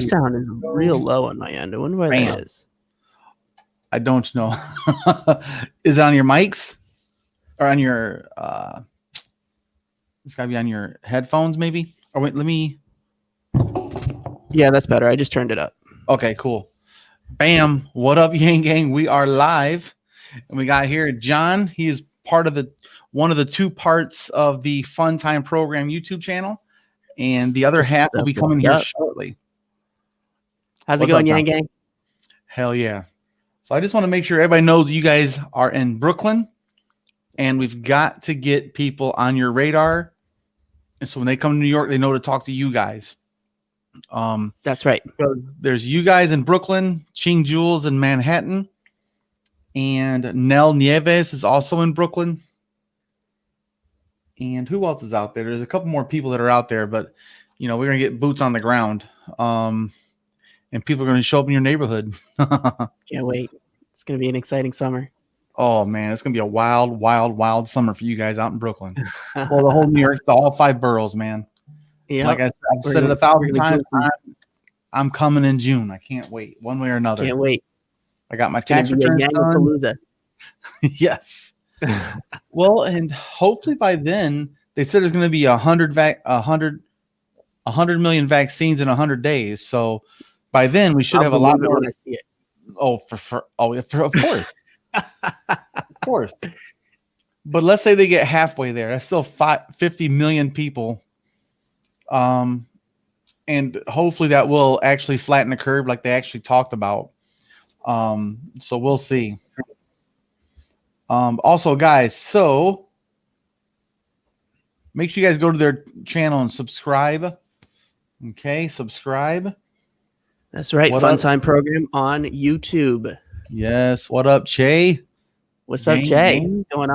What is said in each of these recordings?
Sound is real low on my end. I wonder why that is. I don't know. Is it on your mics or on your? It's gotta be on your headphones, maybe. Or wait, let me. Yeah, that's better. I just turned it up. Okay, cool. Bam! What up, Yang Gang? We are live, and we got here John. He is part of one of the two parts of the Fun Time Program YouTube channel, and the other half will be coming here shortly. How's it going, Yang Gang? Hell yeah. So I just want to make sure everybody knows you guys are in Brooklyn, and we've got to get people on your radar. And so when they come to New York, they know to talk to you guys. That's right. There's you guys in Brooklyn, Ching Jules in Manhattan, and Nell Nieves is also in Brooklyn. And who else is out there? There's a couple more people that are out there, but you know, we're gonna get boots on the ground. And people are going to show up in your neighborhood. Can't wait. It's going to be an exciting summer. Oh, man. It's going to be a wild, wild, wild summer for you guys out in Brooklyn. Well, the whole New York, all 5 boroughs, man. Yeah. Like I've said it 1,000 times. I'm coming in June. I can't wait. One way or another. Can't wait. I got my tax return done. Yes. Well, and hopefully by then, they said there's going to be 100 million vaccines in 100 days. So by then, we should have a lot more. To see it. Oh, of course. Of course. But let's say they get halfway there. That's still 50 million people. And hopefully that will actually flatten the curve like they actually talked about. So we'll see. Also, guys, so make sure you guys go to their channel and subscribe. Okay, subscribe. That's right. Fun Time Program on YouTube. Yes. What up, Che? What's up, Che? What's going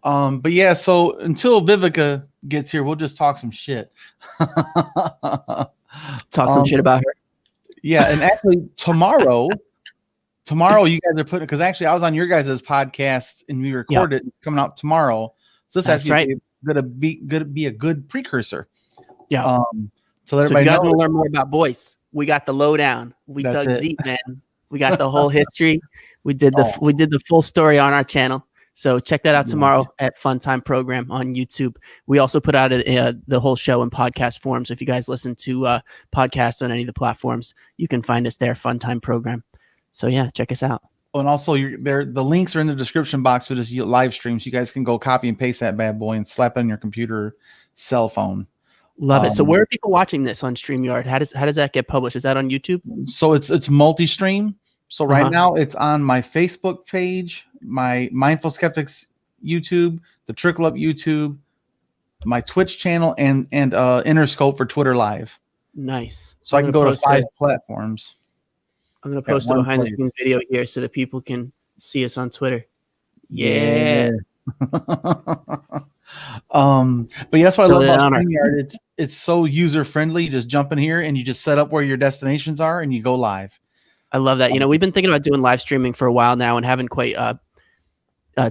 on? But yeah, so until Vivica gets here, we'll just talk some shit. Talk some shit about her. Yeah, and actually tomorrow you guys are putting, because actually I was on your guys' podcast and we recorded it. It's coming out tomorrow. So this actually gonna be a good precursor. Yeah. So if you guys want to learn more about Boyce, we got the lowdown. We dug deep, man. We got the whole history. We did the full story on our channel. So check that out tomorrow at Fun Time Program on YouTube. We also put out the whole show in podcast form. So if you guys listen to podcasts on any of the platforms, you can find us there, Fun Time Program. So yeah, check us out. Oh, and also the links are in the description box for this live stream. So you guys can go copy and paste that bad boy and slap it on your computer, cell phone. Love it. So where are people watching this on StreamYard? How does that get published? Is that on YouTube? So it's multi-stream. So right now it's on my Facebook page, my Mindful Skeptics YouTube, the Trickle Up YouTube, my Twitch channel, and Interscope for Twitter Live. Nice. So I can go to 5 platforms. I'm going to post a behind the scenes video here so that people can see us on Twitter. Yeah. But yeah, that's what I love about StreamYard. It's so user friendly. You just jump in here and you just set up where your destinations are and you go live. I love that. You know, we've been thinking about doing live streaming for a while now and haven't quite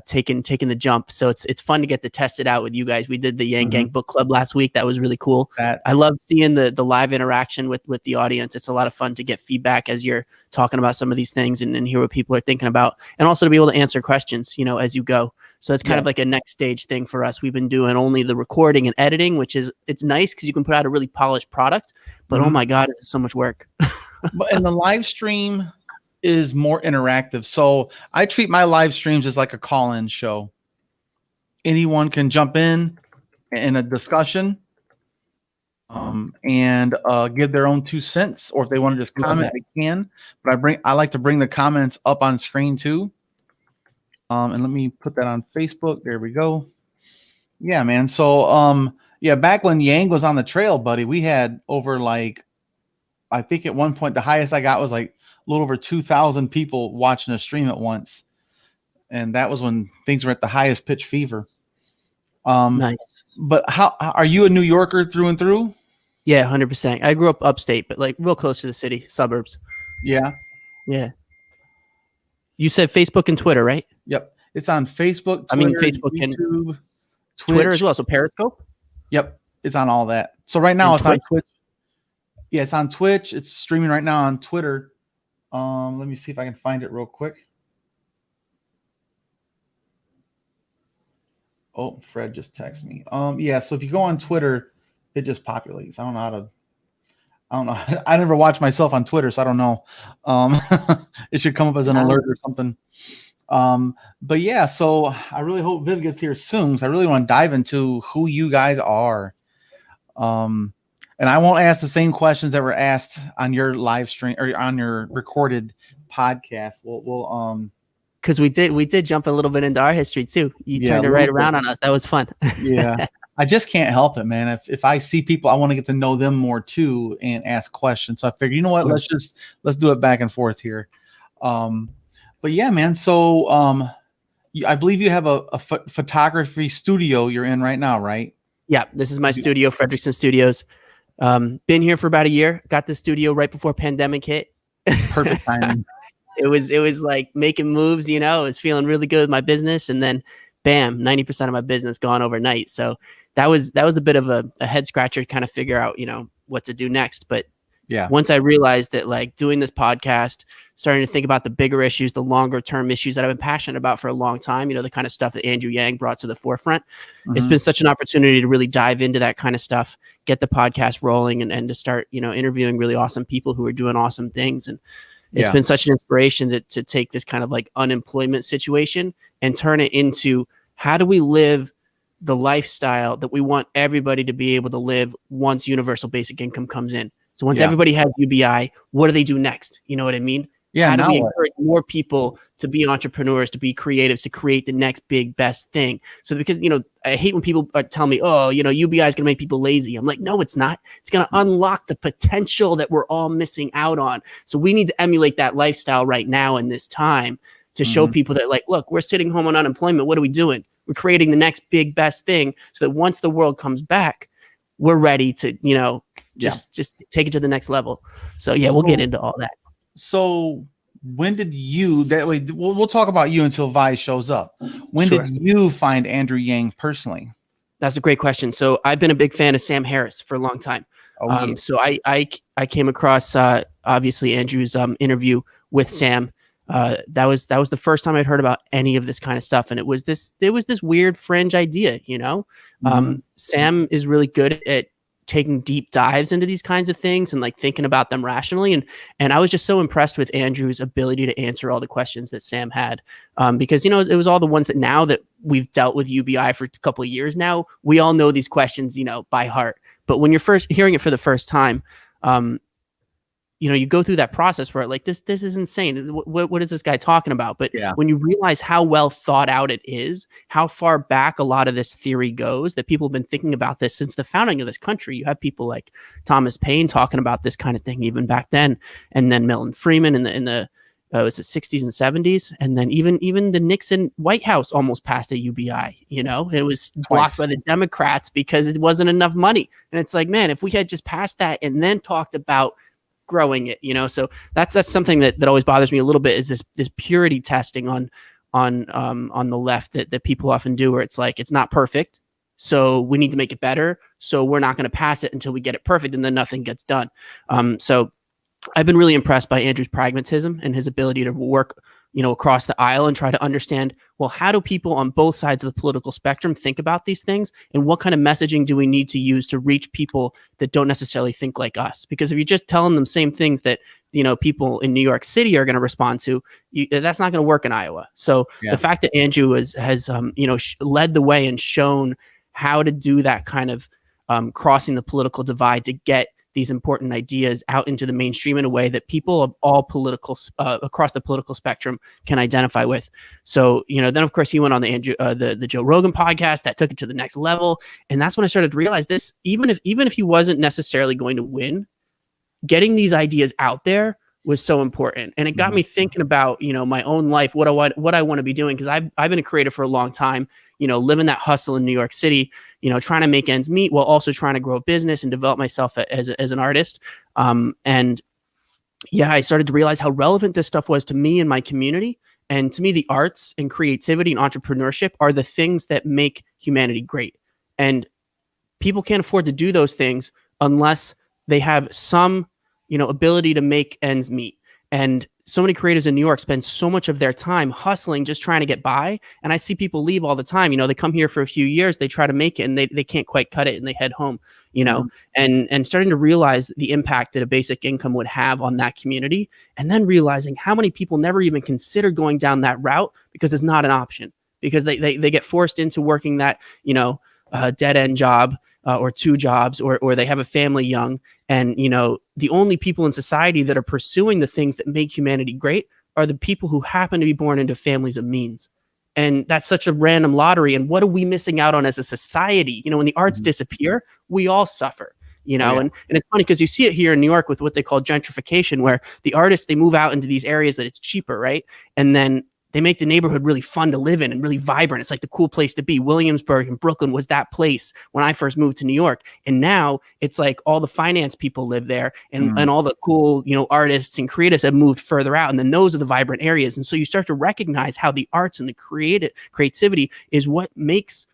taken the jump. So it's fun to get to test it out with you guys. We did the Yang Gang book club last week. That was really cool. I love seeing the live interaction with the audience. It's a lot of fun to get feedback as you're talking about some of these things and hear what people are thinking about, and also to be able to answer questions, you know, as you go. So it's kind of like a next stage thing for us. We've been doing only the recording and editing, which is, it's nice because you can put out a really polished product, but oh my God, it's so much work. And the live stream is more interactive. So I treat my live streams as like a call-in show. Anyone can jump in a discussion and give their own 2 cents, or if they want to just comment, they can. But I like to bring the comments up on screen too. And let me put that on Facebook. There we go. Yeah, man. So yeah, back when Yang was on the trail, buddy, we had over I think at one point the highest I got was like a little over 2,000 people watching a stream at once. And that was when things were at the highest pitch fever. Nice. But how are you a New Yorker through and through? Yeah, 100%. I grew up upstate, but like real close to the city, suburbs. Yeah. Yeah. You said Facebook and Twitter, right? Yep. It's on Facebook, Twitter, Facebook, YouTube, and Twitch. Twitter as well. So Periscope? Yep. It's on all that. So right now it's on Twitch. Yeah, it's on Twitch. It's streaming right now on Twitter. Let me see if I can find it real quick. Oh, Fred just texted me. Yeah, so if you go on Twitter, it just populates. I don't know how to. I don't know. I never watch myself on Twitter, so I don't know. It should come up as an alert or something. But yeah, so I really hope Viv gets here soon. So I really want to dive into who you guys are. And I won't ask the same questions that were asked on your live stream or on your recorded podcast. We'll because we did jump a little bit into our history too. You turned it right around on us. That was fun. Yeah. I just can't help it, man. If I see people, I want to get to know them more too and ask questions. So I figured, you know what, let's do it back and forth here. But yeah, man. So I believe you have a photography studio you're in right now, right? Yeah, this is my studio, Fredrickson Studios. Been here for about a year. Got the studio right before pandemic hit. Perfect timing. It was like making moves, you know. I was feeling really good with my business, and then bam, 90% of my business gone overnight. So that was a bit of a head scratcher to kind of figure out, you know, what to do next. But yeah, once I realized that, like, doing this podcast, starting to think about the bigger issues, the longer term issues that I've been passionate about for a long time, you know, the kind of stuff that Andrew Yang brought to the forefront. It's been such an opportunity to really dive into that kind of stuff, get the podcast rolling, and to start, you know, interviewing really awesome people who are doing awesome things. And it's been such an inspiration to take this kind of like unemployment situation and turn it into, how do we live the lifestyle that we want everybody to be able to live once universal basic income comes in? So once everybody has UBI, what do they do next? You know what I mean? Yeah. How do we encourage more people to be entrepreneurs, to be creatives, to create the next big, best thing? So because, you know, I hate when people tell me, oh, you know, UBI is going to make people lazy. I'm like, no, it's not. It's going to unlock the potential that we're all missing out on. So we need to emulate that lifestyle right now in this time to show people that, like, look, we're sitting home on unemployment. What are we doing? We're creating the next big, best thing so that once the world comes back, we're ready to, you know, just take it to the next level. So yeah, we'll get into all that. So when did you, that way we'll talk about you until Vi shows up. When did you find Andrew Yang personally? That's a great question. So I've been a big fan of Sam Harris for a long time. So I came across obviously Andrew's interview with Sam. That was the first time I'd heard about any of this kind of stuff, and it was this weird fringe idea, you know. Sam is really good at taking deep dives into these kinds of things and like thinking about them rationally, and I was just so impressed with Andrew's ability to answer all the questions that Sam had, because, you know, it was all the ones that, now that we've dealt with UBI for a couple of years now, we all know these questions, you know, by heart. But when you're first hearing it for the first time, you know, you go through that process where, like, this is insane. What is this guy talking about? But when you realize how well thought out it is, how far back a lot of this theory goes, that people have been thinking about this since the founding of this country. You have people like Thomas Paine talking about this kind of thing even back then, and then Milton Friedman in the was it 60s and 70s, and then even the Nixon White House almost passed a UBI. You know, it was blocked by the Democrats because it wasn't enough money. And it's like, man, if we had just passed that and then talked about growing it, you know. So that's something that always bothers me a little bit, is this purity testing on the left that people often do, where it's like, it's not perfect, so we need to make it better, so we're not going to pass it until we get it perfect, and then nothing gets done. So I've been really impressed by Andrew's pragmatism and his ability to work, you know, across the aisle and try to understand, well, how do people on both sides of the political spectrum think about these things, and what kind of messaging do we need to use to reach people that don't necessarily think like us? Because if you're just telling them same things that, you know, people in New York City are going to respond to, that's not going to work in Iowa. So the fact that Andrew has you know, led the way and shown how to do that kind of crossing the political divide to get these important ideas out into the mainstream in a way that people of all political across the political spectrum can identify with. So, you know, then of course he went on the Joe Rogan podcast that took it to the next level, and that's when I started to realize this. Even if he wasn't necessarily going to win, getting these ideas out there was so important, and it got me thinking about, you know, my own life, what I want to be doing, because I've been a creative for a long time, you know, living that hustle in New York City, you know, trying to make ends meet while also trying to grow a business and develop myself as an artist. And yeah, I started to realize how relevant this stuff was to me and my community. And to me, the arts and creativity and entrepreneurship are the things that make humanity great. And people can't afford to do those things unless they have some, ability to make ends meet. And so many creatives in New York spend so much of their time hustling, just trying to get by. And I see people leave all the time. They come here for a few years, they try to make it, and they can't quite cut it, and they head home, and starting to realize the impact that a basic income would have on that community. And then realizing how many people never even consider going down that route because it's not an option, because they get forced into working that, dead end job, or two jobs, or they have a family young. And, the only people in society that are pursuing the things that make humanity great are the people who happen to be born into families of means. And that's such a random lottery. And what are we missing out on as a society? When the arts disappear, we all suffer, and it's funny because you see it here in New York with what they call gentrification, where the artists, they move out into these areas that it's cheaper, right? And then they make the neighborhood really fun to live in and really vibrant. It's like the cool place to be. Williamsburg and Brooklyn was that place when I first moved to New York. And now it's like all the finance people live there, and all the cool, artists and creatives have moved further out. And then those are the vibrant areas. And so you start to recognize how the arts and the creativity is what makes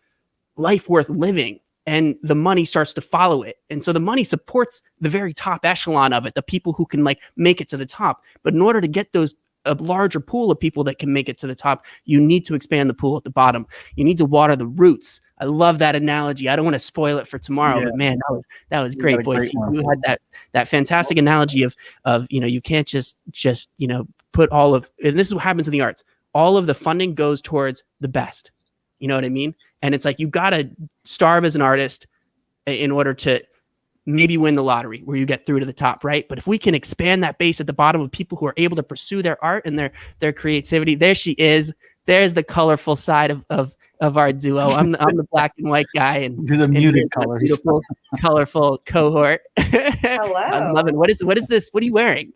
life worth living. And the money starts to follow it. And so the money supports the very top echelon of it, the people who can make it to the top. But in order to get a larger pool of people that can make it to the top, you need to expand the pool at the bottom. You need to water the roots. I love that analogy. I don't want to spoil it for tomorrow, but man, that was great, boys. You had that fantastic analogy of you can't just put all of, and this is what happens in the arts. All of the funding goes towards the best. You know what I mean? And it's like, you got to starve as an artist in order to maybe win the lottery where you get through to the top, right? But if we can expand that base at the bottom of people who are able to pursue their art and their creativity, there she is. There's the colorful side of our duo. I'm the black and white guy, and you're the muted colors. Beautiful, colorful cohort. Hello. I'm loving. What is this? What are you wearing?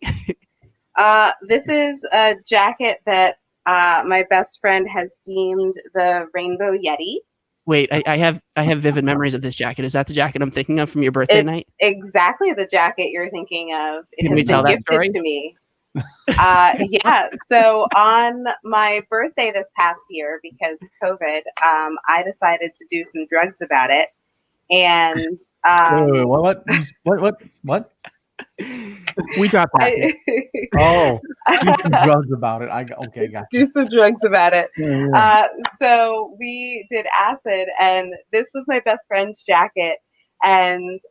This is a jacket that my best friend has deemed the Rainbow Yeti. Wait, I have vivid memories of this jacket. Is that the jacket I'm thinking of from your birthday night? Exactly the jacket you're thinking of. It Can has we tell been that gifted story? to me. Yeah. So on my birthday this past year, because COVID, I decided to do some drugs about it. And wait, what? We dropped that. Do some drugs about it. Okay, got you. Do some drugs about it. Yeah. So we did acid, and this was my best friend's jacket, and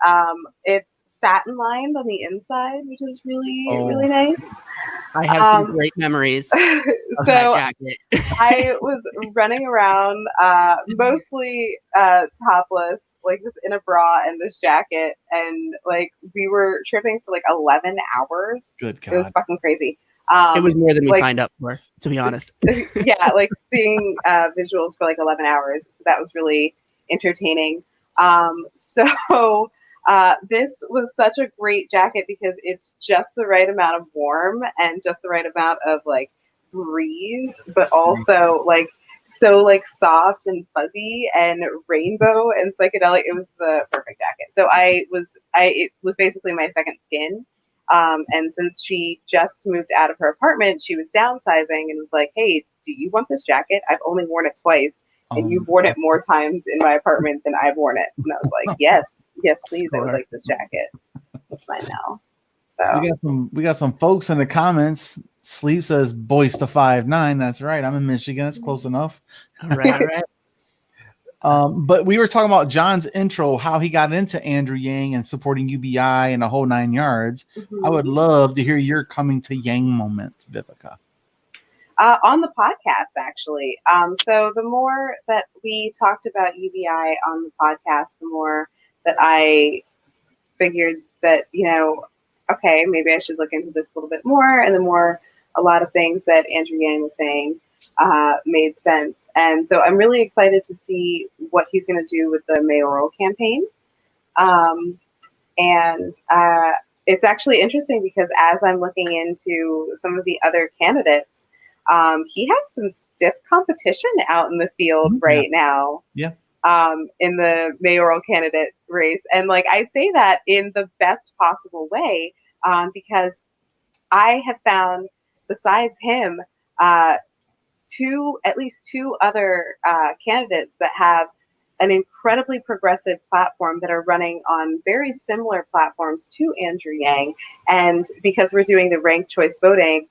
it's satin lined on the inside, which is really nice. I have some great memories of that jacket. I was running around mostly topless, just in a bra and this jacket, and we were tripping for 11 hours. Good God. It was fucking crazy. It was more than we signed up for, to be honest. Yeah, seeing visuals for 11 hours. So that was really entertaining. So this was such a great jacket because it's just the right amount of warm and just the right amount of breeze, but also so soft and fuzzy and rainbow and psychedelic. It was the perfect jacket. So it was basically my second skin. And since she just moved out of her apartment, she was downsizing and was like, "Hey, do you want this jacket? I've only worn it twice. And you've worn it more times in my apartment than I've worn it." And I was like, yes, please. I would like this jacket. It's mine now. So we got some folks in the comments. Sleep says boys to 5'9". That's right. I'm in Michigan. That's close enough. All right. But we were talking about John's intro, how he got into Andrew Yang and supporting UBI and the whole 9 yards. Mm-hmm. I would love to hear your coming to Yang moment, Vivica. On the podcast, actually. So the more that we talked about UBI on the podcast, the more that I figured that, okay, maybe I should look into this a little bit more. And the more a lot of things that Andrew Yang was saying made sense. And so I'm really excited to see what he's going to do with the mayoral campaign. And it's actually interesting because as I'm looking into some of the other candidates, he has some stiff competition out in the field right now. Yeah. In the mayoral candidate race. And I say that in the best possible way, because I have found, besides him, at least two other candidates that have an incredibly progressive platform that are running on very similar platforms to Andrew Yang. And because we're doing the ranked choice voting,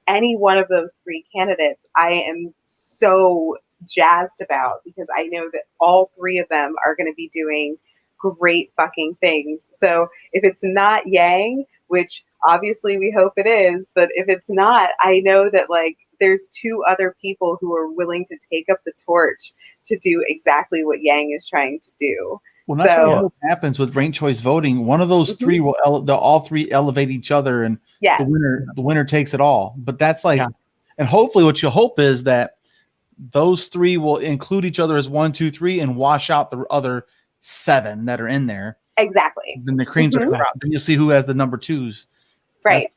any one of those three candidates, I am so jazzed about, because I know that all three of them are going to be doing great fucking things. So if it's not Yang, which obviously we hope it is, but if it's not, I know that like there's two other people who are willing to take up the torch to do exactly what Yang is trying to do. Well, that's what happens with ranked choice voting. One of those three will all three elevate each other, and the winner takes it all. But that's like, and hopefully, what you hope is that those three will include each other as 1, 2, 3, and wash out the other 7 that are in there. Exactly. Then the creams are crowded. Then you'll see who has the number 2s. Right.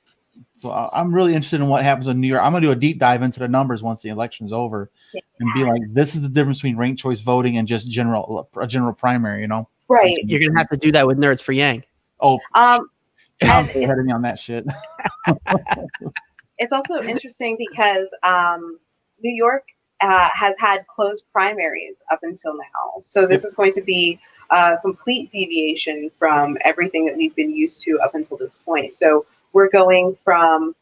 So I'm really interested in what happens in New York. I'm going to do a deep dive into the numbers once the election is over, and be like, this is the difference between ranked choice voting and just a general primary, you know? Right. You're going to have to do that with Nerds for Yang. Oh, Tom's ahead of me on that shit. It's also interesting because New York has had closed primaries up until now. So this is going to be a complete deviation from everything that we've been used to up until this point. So we're going from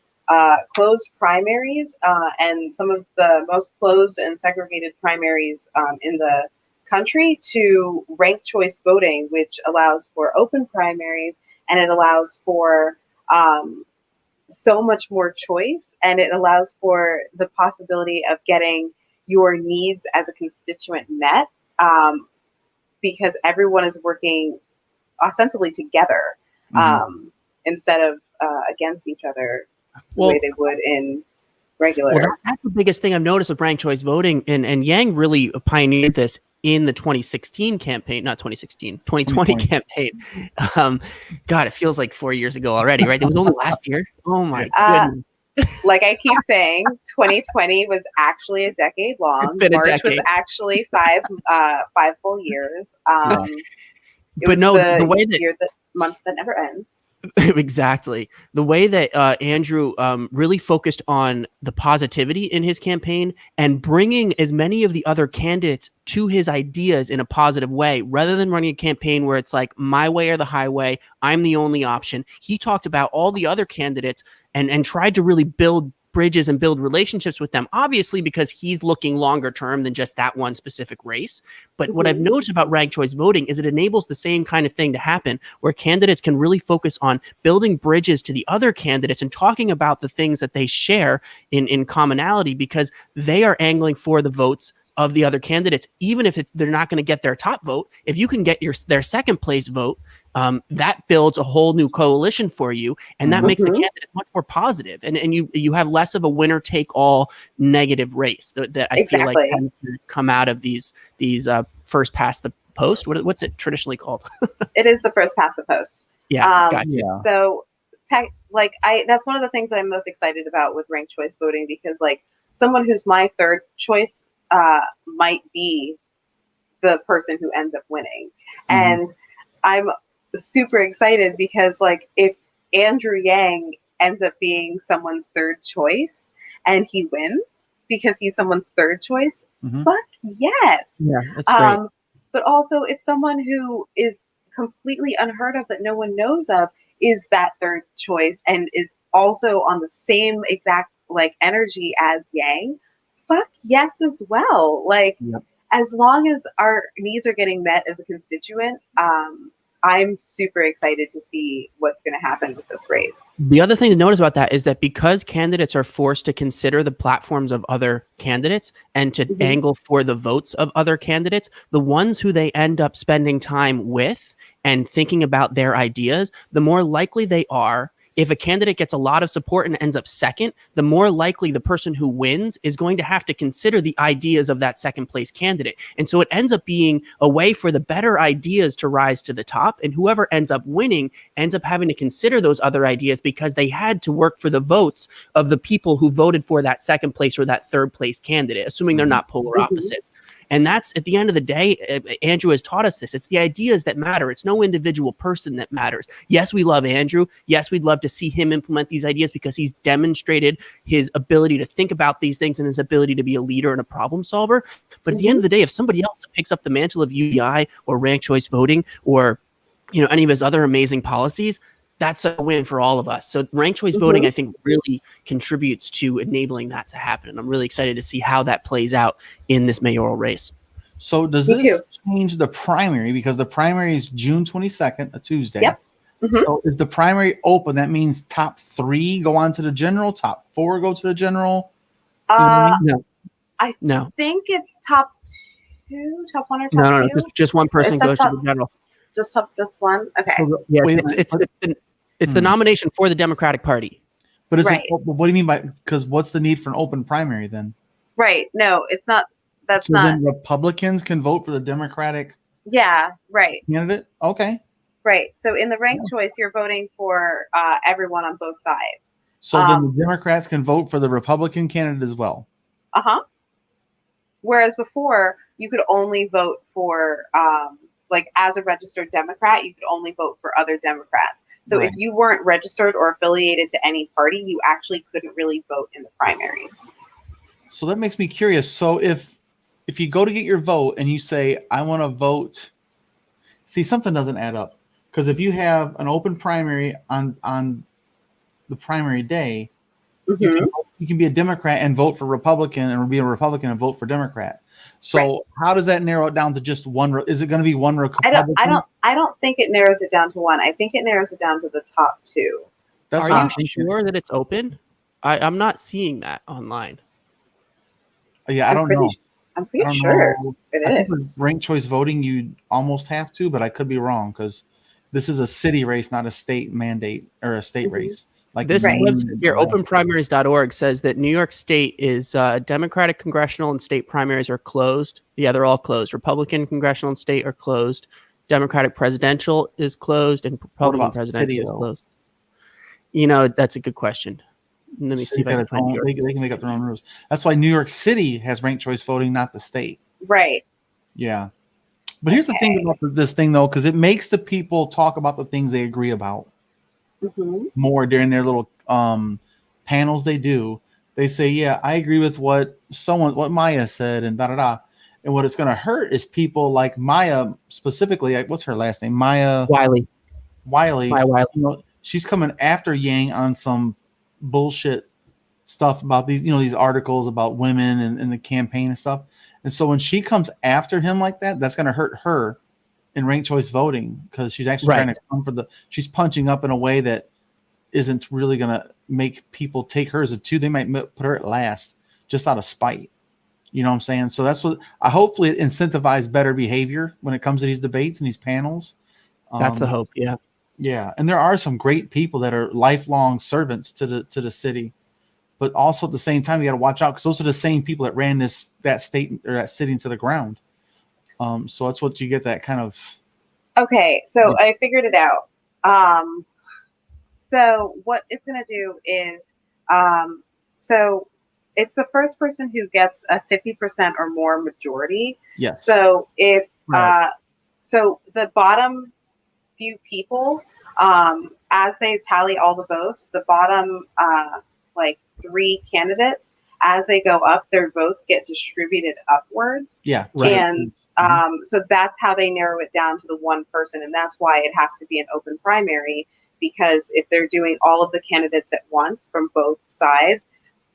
closed primaries and some of the most closed and segregated primaries in the country to ranked choice voting, which allows for open primaries, and it allows for so much more choice, and it allows for the possibility of getting your needs as a constituent met, because everyone is working ostensibly together instead of against each other the way they would in regular. Well, that's the biggest thing I've noticed with ranked choice voting, and Yang really pioneered this in the 2016 campaign, not 2016, 2020 campaign. God, it feels like 4 years ago already, right? It was only last year. Oh my goodness. Like I keep saying, 2020 was actually a decade long. It's been March a decade. was actually five full years. But no, the way that the month that never ends. Exactly. The way that Andrew really focused on the positivity in his campaign and bringing as many of the other candidates to his ideas in a positive way, rather than running a campaign where it's like my way or the highway, I'm the only option. He talked about all the other candidates and tried to really build bridges and build relationships with them, obviously because he's looking longer term than just that one specific race. But what I've noticed about ranked choice voting is it enables the same kind of thing to happen, where candidates can really focus on building bridges to the other candidates and talking about the things that they share in commonality, because they are angling for the votes of the other candidates, even if they're not going to get their top vote. If you can get their second place vote, that builds a whole new coalition for you, and that makes the candidates much more positive, and you have less of a winner take all negative race that I feel like tends to come out of these first past the post. What's it traditionally called? It is the first past the post. Yeah, gotcha. So that's one of the things that I'm most excited about with ranked choice voting, because like someone who's my third choice might be the person who ends up winning. And I'm super excited because like if Andrew Yang ends up being someone's third choice and he wins because he's someone's third choice, fuck yes. Yeah, that's great. But also if someone who is completely unheard of that no one knows of is that third choice and is also on the same exact like energy as Yang, fuck yes as well. Like as long as our needs are getting met as a constituent, I'm super excited to see what's going to happen with this race. The other thing to notice about that is that because candidates are forced to consider the platforms of other candidates and to angle for the votes of other candidates, the ones who they end up spending time with and thinking about their ideas, the more likely they are. If a candidate gets a lot of support and ends up second, the more likely the person who wins is going to have to consider the ideas of that second place candidate. And so it ends up being a way for the better ideas to rise to the top. And whoever ends up winning ends up having to consider those other ideas because they had to work for the votes of the people who voted for that second place or that third place candidate, assuming they're not polar opposites. And that's, at the end of the day, Andrew has taught us this. It's the ideas that matter. It's no individual person that matters. Yes, we love Andrew. Yes, we'd love to see him implement these ideas because he's demonstrated his ability to think about these things and his ability to be a leader and a problem solver. But at the end of the day, if somebody else picks up the mantle of UBI or ranked choice voting or, you know, any of his other amazing policies, that's a win for all of us. So ranked choice voting, I think, really contributes to enabling that to happen. And I'm really excited to see how that plays out in this mayoral race. So does this change the primary? Because the primary is June 22nd, a Tuesday. Yep. So is the primary open? That means top 3 go on to the general, top 4 go to the general? No. I think it's top 2, top 1 or top 2? No, just one person goes to the general. Just top this one? Okay. So Yeah, it's the nomination for the Democratic Party. But is it, what do you mean by, because what's the need for an open primary then? Right. No, it's not. That's so not. Then Republicans can vote for the Democratic candidate? Okay. Right. So in the ranked choice, you're voting for everyone on both sides. So then the Democrats can vote for the Republican candidate as well. Whereas before, you could only vote for, like as a registered Democrat, you could only vote for other Democrats. So if you weren't registered or affiliated to any party, you actually couldn't really vote in the primaries. So that makes me curious. So if you go to get your vote and you say, I want to vote, see, something doesn't add up. Because if you have an open primary on the primary day, you can be a Democrat and vote for Republican, and be a Republican and vote for Democrat. So how does that narrow it down to just one? Is it going to be one Republican? I don't think it narrows it down to one. I think it narrows it down to the top 2. Are you sure that it's open? I'm not seeing that online. Yeah, I don't know. I'm pretty sure it is. Ranked choice voting, you almost have to, but I could be wrong because this is a city race, not a state mandate or a state race. Like this website here, openprimaries.org, says that New York State is Democratic congressional and state primaries are closed. Yeah, they're all closed. Republican congressional and state are closed. Democratic presidential is closed, and Republican presidential is closed. You know, that's a good question. Let me see if I can find New York. They can make up their own rules. That's why New York City has ranked choice voting, not the state. Right. Yeah. But here's the thing about this thing, though, because it makes the people talk about the things they agree about more during their little panels they do. They say, yeah, I agree with what Maya said and da-da-da. And what it's going to hurt is people like Maya specifically. What's her last name? Maya Wiley. You know, she's coming after Yang on some bullshit stuff about these, you know, these articles about women and the campaign and stuff. And so when she comes after him like that, that's going to hurt her in ranked choice voting because she's actually trying to come for she's punching up in a way that isn't really going to make people take her as a 2. They might put her at last just out of spite. You know what I'm saying? So that's what hopefully it incentivizes better behavior when it comes to these debates and these panels. That's the hope. Yeah. Yeah. And there are some great people that are lifelong servants to the city, but also at the same time, you got to watch out because those are the same people that ran that state or that city into the ground. So that's what you get that kind of. Okay. So I figured it out. So what it's going to do is, so it's the first person who gets a 50% or more majority. Yes. So if, so the bottom few people, as they tally all the votes, the bottom, 3 candidates, as they go up, their votes get distributed upwards. Yeah. Right. And so that's how they narrow it down to the one person. And that's why it has to be an open primary, because if they're doing all of the candidates at once from both sides,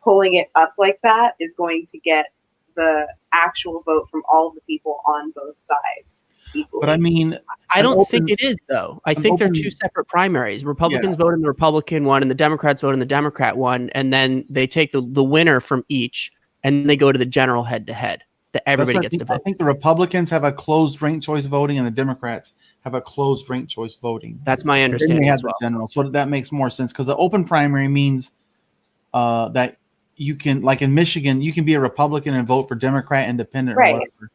pulling it up like that is going to get the actual vote from all of the people on both sides equally. But I mean, I don't think it is, though. I think they're 2 separate primaries. Republicans vote in the Republican one, and the Democrats vote in the Democrat one, and then they take the winner from each, and they go to the general head-to-head. That everybody gets to vote. I think the Republicans have a closed ranked choice voting, and the Democrats have a closed ranked choice voting. That's my understanding as well. General, so that makes more sense because the open primary means that you can, like in Michigan, you can be a Republican and vote for Democrat, Independent, or whatever.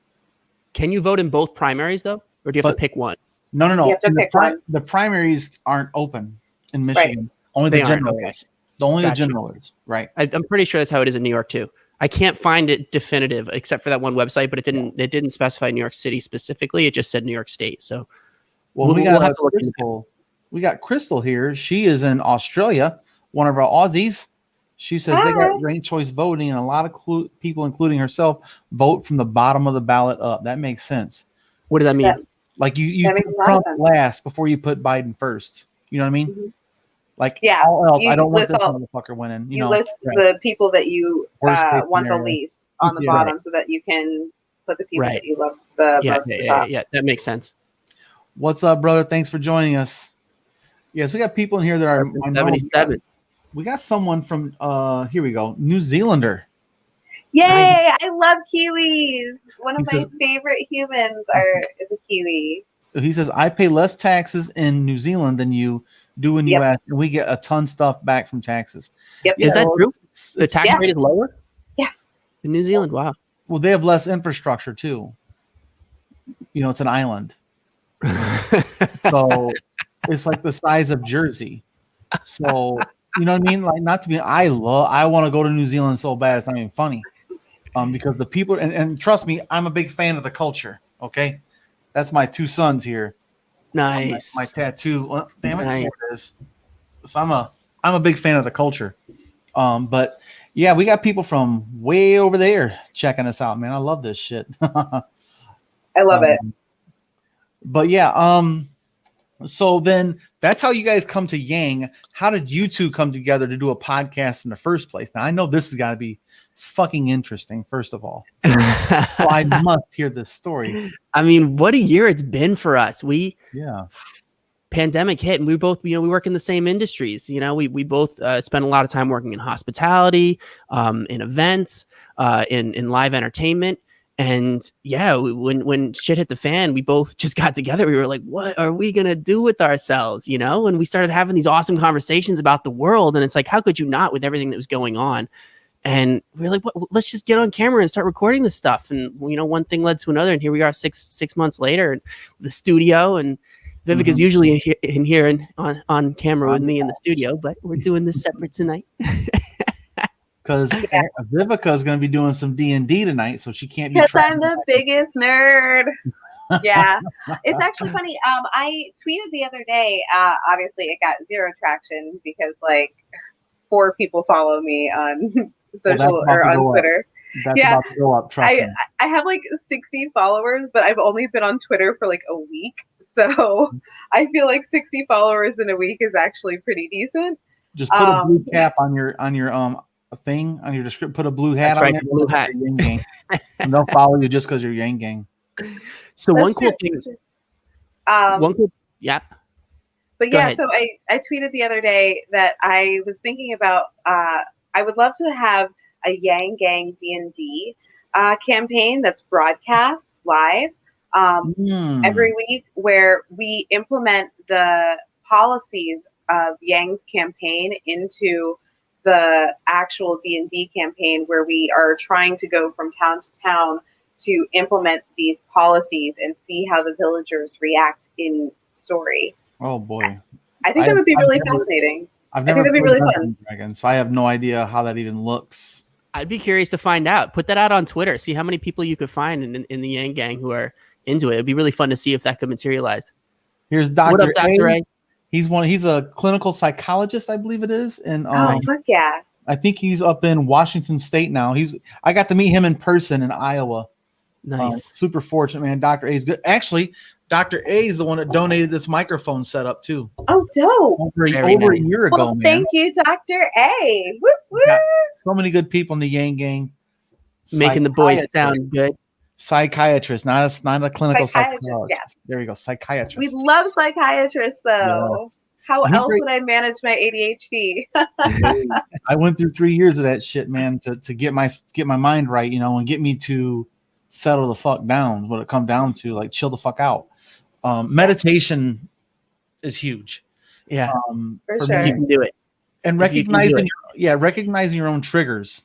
Can you vote in both primaries though, or do you have to pick one? No. You have to pick one. The primaries aren't open in Michigan. Only the general is. The general is, right? I'm pretty sure that's how it is in New York too. I can't find it definitive except for that one website, but it didn't specify New York City specifically. It just said New York State. So we'll have to look into it. We got Crystal here. She is in Australia, one of our Aussies. She says they got ranked choice voting, and a lot of people, including herself, vote from the bottom of the ballot up. That makes sense. What does that mean? Like you put Trump last before you put Biden first. You know what I mean? Mm-hmm. Like all else, I don't want this motherfucker winning. You list the people that you want the least on the bottom, so that you can put the people that you love the most at the top. Yeah, that makes sense. What's up, brother? Thanks for joining us. Yes, we got people in here that are 77. We got someone from here we go, New Zealander. Yay! I love Kiwis. One of my favorite humans is a Kiwi. He says, I pay less taxes in New Zealand than you do in the US, and we get a ton of stuff back from taxes. Yep. Is that true? The tax rate is lower? Yes. In New Zealand, wow. Well, they have less infrastructure too. You know, it's an island. So it's like the size of Jersey. So, you know what I mean? Like, not to be, I want to go to New Zealand so bad, it's not even funny. Because the people, and trust me, I'm a big fan of the culture. Okay. That's my two sons here. Nice. My tattoo. Damn it. Nice. There it is. So I'm a big fan of the culture. But yeah, we got people from way over there checking us out, man. I love this shit. I love it. But yeah, so then that's how you guys come to Yang. How did you two come together to do a podcast in the first place? Now I know this has got to be fucking interesting, first of all. So I must hear this story. I mean, what a year it's been for us. Pandemic hit, and we both, we work in the same industries. We both spend a lot of time working in hospitality, in events, in live entertainment. And yeah, when shit hit the fan, we both just got together. We were like, what are we going to do with ourselves? And we started having these awesome conversations about the world. And it's like, how could you not, with everything that was going on? And we were like, let's just get on camera and start recording this stuff. And, one thing led to another. And here we are six months later in the studio. And Vivica's usually in here on camera with me in the studio, but we're doing this separate tonight. Because Vivica is going to be doing some D&D tonight, so she can't be. Because I'm the biggest nerd. Yeah, it's actually funny. I tweeted the other day. Obviously, it got zero traction because 4 people follow me on social or on Twitter. That's about to go up. Trust me. I have 60 followers, but I've only been on Twitter for a week, so I feel like 60 followers in a week is actually pretty decent. Just put a blue cap on your thing on your description. Put a blue hat on there. Blue hat. Yang Gang. And they'll follow you just because you're Yang Gang. So one cool thing. Yeah. But yeah, so I tweeted the other day that I was thinking about. I would love to have a Yang Gang D&D campaign that's broadcast live every week, where we implement the policies of Yang's campaign into the actual D&D campaign, where we are trying to go from town to town to implement these policies and see how the villagers react in story. Oh boy. I think that would be really fascinating. I think that'd be really fun. Dragons, so I have no idea how that even looks. I'd be curious to find out. Put that out on Twitter. See how many people you could find in the Yang Gang who are into it. It'd be really fun to see if that could materialize. Here's Dr. What up, Dr. A? He's a clinical psychologist, I believe it is. And fuck yeah. I think he's up in Washington State now. I got to meet him in person in Iowa. Nice. Super fortunate, man. Dr. A is good. Actually, Dr. A is the one that donated this microphone setup too. Oh, dope. Over a year ago, man. Thank you, Dr. A. Woo, woo. So many good people in the Yang Gang. Making the boys sound good. Psychiatrist, not a clinical psychologist. Yeah. There you go, psychiatrist. We love psychiatrists, though. Yes. How else would I manage my ADHD? I went through 3 years of that shit, man, to get my mind right, and get me to settle the fuck down. What it come down to, chill the fuck out. Meditation is huge. Yeah, for sure. You can do it. And recognizing your own triggers.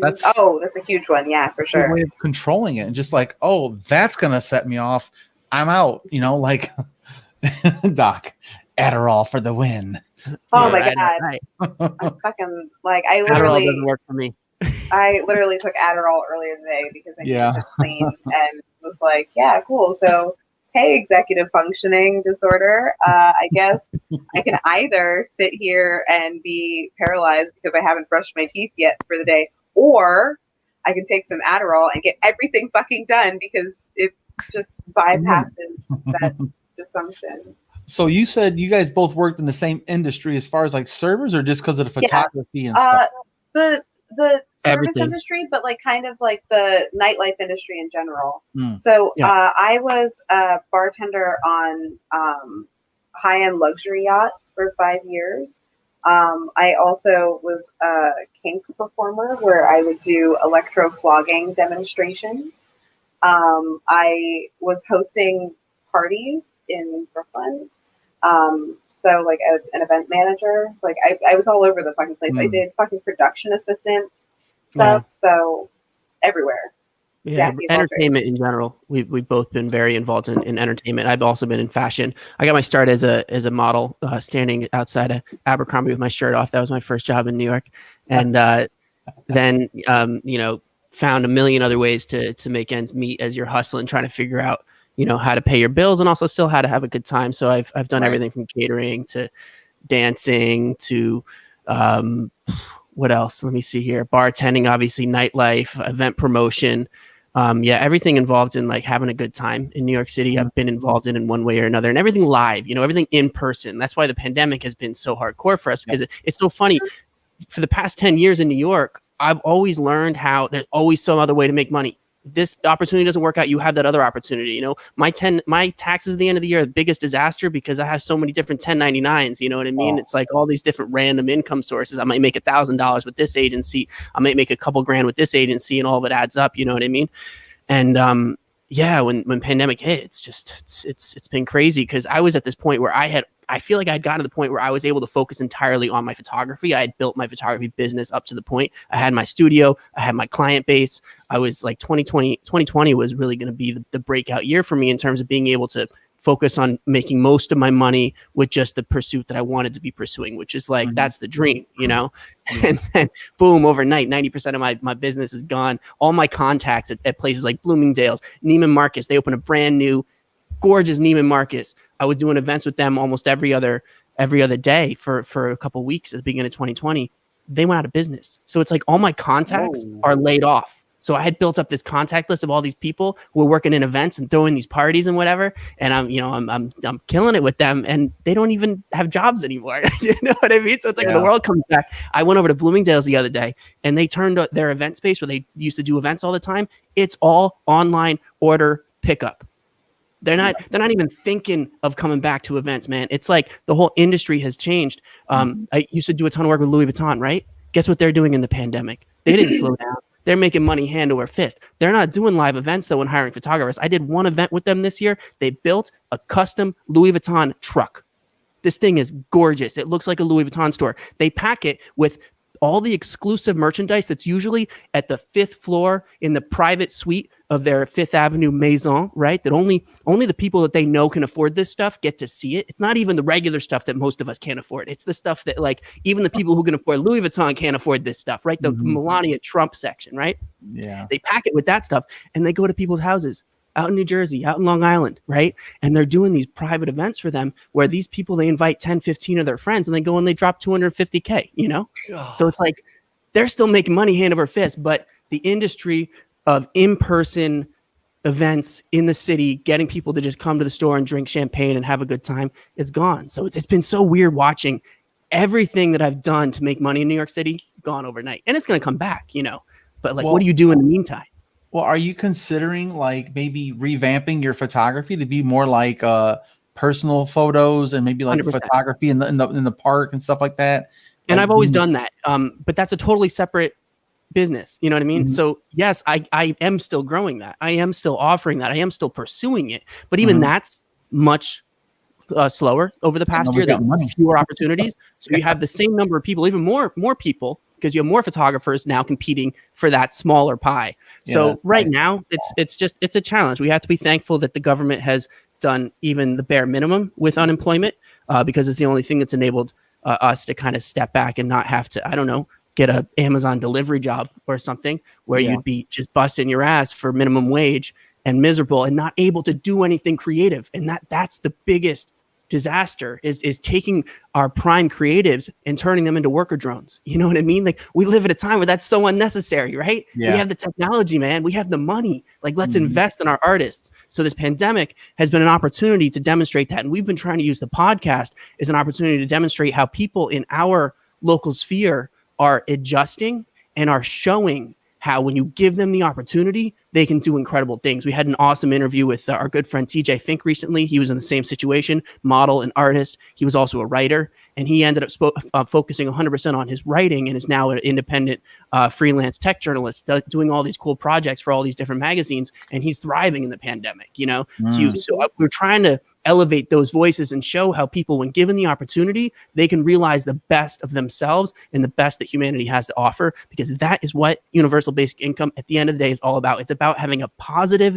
That's a huge one. Yeah, for sure. A way of controlling it and just that's gonna set me off. I'm out. Doc, Adderall for the win. Oh my god! I'm fucking I literally Adderall doesn't work for me. I literally took Adderall earlier today because I needed to clean and was like, yeah, cool. So, hey, executive functioning disorder. I guess I can either sit here and be paralyzed because I haven't brushed my teeth yet for the day, or I can take some Adderall and get everything fucking done because it just bypasses that dysfunction. So you said you guys both worked in the same industry as far as like servers, or just because of the photography and stuff? The service Everything. industry, but like kind of like the nightlife industry in general. So I was a bartender on high-end luxury yachts for 5 years. I also was a kink performer where I would do electro flogging demonstrations. I was hosting parties in Brooklyn. So like an event manager, like I was all over the fucking place. I did fucking production assistant stuff, so everywhere. Yeah, entertainment in general. We've both been very involved in entertainment. I've also been in fashion. I got my start as a model, standing outside of Abercrombie with my shirt off. That was my first job in New York, and then found a million other ways to make ends meet as you're hustling, trying to figure out how to pay your bills and also still how to have a good time. So I've done everything from catering to dancing to what else? Let me see here. Bartending, obviously, nightlife, event promotion. Everything involved in like having a good time in New York City. I've been involved in one way or another, and everything live, everything in person. That's why the pandemic has been so hardcore for us, because it's so funny. For the past 10 years in New York, I've always learned how there's always some other way to make money. This opportunity doesn't work out, you have that other opportunity. My taxes at the end of the year are the biggest disaster because I have so many different 1099s. You know what I mean? It's like all these different random income sources. I might make $1,000 with this agency. I might make a couple grand with this agency, and all of it adds up. You know what I mean? And when pandemic hit, it's been crazy because I was at this point where I feel like I'd gotten to the point where I was able to focus entirely on my photography. I had built my photography business up to the point. I had my studio. I had my client base. I was like 2020 was really going to be the breakout year for me in terms of being able to focus on making most of my money with just the pursuit that I wanted to be pursuing, which is like, that's the dream, and then boom, overnight, 90% of my business is gone. All my contacts at places like Bloomingdale's, Neiman Marcus, they open a brand new gorgeous Neiman Marcus. I was doing events with them almost every other day for a couple of weeks at the beginning of 2020. They went out of business. So it's like all my contacts are laid off. So I had built up this contact list of all these people who were working in events and throwing these parties and whatever. And I'm killing it with them, and they don't even have jobs anymore. You know what I mean? So it's like when the world comes back. I went over to Bloomingdale's the other day, and they turned their event space where they used to do events all the time. It's all online order pickup. They're not even thinking of coming back to events, man. It's like the whole industry has changed. I used to do a ton of work with Louis Vuitton, right? Guess what they're doing in the pandemic? They didn't slow down. They're making money hand over fist. They're not doing live events, though, and hiring photographers. I did one event with them this year. They built a custom Louis Vuitton truck. This thing is gorgeous. It looks like a Louis Vuitton store. They pack it with all the exclusive merchandise that's usually at the 5th floor in the private suite of their 5th Avenue Maison, right? That only the people that they know can afford this stuff get to see it. It's not even the regular stuff that most of us can't afford. It's the stuff that like even the people who can afford Louis Vuitton can't afford this stuff, right? The Melania Trump section, right? Yeah. They pack it with that stuff and they go to people's houses out in New Jersey, out in Long Island, right? And they're doing these private events for them where these people, they invite 10, 15 of their friends and they go and they drop $250K, God. So it's like they're still making money hand over fist, but the industry of in-person events in the city, getting people to just come to the store and drink champagne and have a good time is gone. So it's been so weird watching everything that I've done to make money in New York City gone overnight. And it's going to come back, but like, what do you do in the meantime? Well, are you considering like maybe revamping your photography to be more like personal photos and maybe like 100%. Photography in the park and stuff like that? And I've always done that, but that's a totally separate business. You know what I mean? So yes, I am still growing that. I am still offering that. I am still pursuing it. But even that's much slower over the past year. There's fewer opportunities. So you have the same number of people, even more people, because you have more photographers now competing for that smaller pie. So right now, it's a challenge. We have to be thankful that the government has done even the bare minimum with unemployment, because it's the only thing that's enabled us to kind of step back and not have to, get a Amazon delivery job or something where you'd be just busting your ass for minimum wage and miserable and not able to do anything creative. And that's the biggest disaster is taking our prime creatives and turning them into worker drones. You know what I mean? Like, we live at a time where that's so unnecessary, right? We have the technology, man. We have the money. Like, let's invest in our artists. So this pandemic has been an opportunity to demonstrate that. And we've been trying to use the podcast as an opportunity to demonstrate how people in our local sphere are adjusting and are showing how when you give them the opportunity, they can do incredible things. We had an awesome interview with our good friend TJ Fink recently. He was in the same situation, model and artist. He was also a writer, and he ended up focusing 100% on his writing and is now an independent freelance tech journalist doing all these cool projects for all these different magazines, and he's thriving in the pandemic, you know? So we're trying to elevate those voices and show how people, when given the opportunity, they can realize the best of themselves and the best that humanity has to offer, because that is what universal basic income at the end of the day is all about. It's about having a positive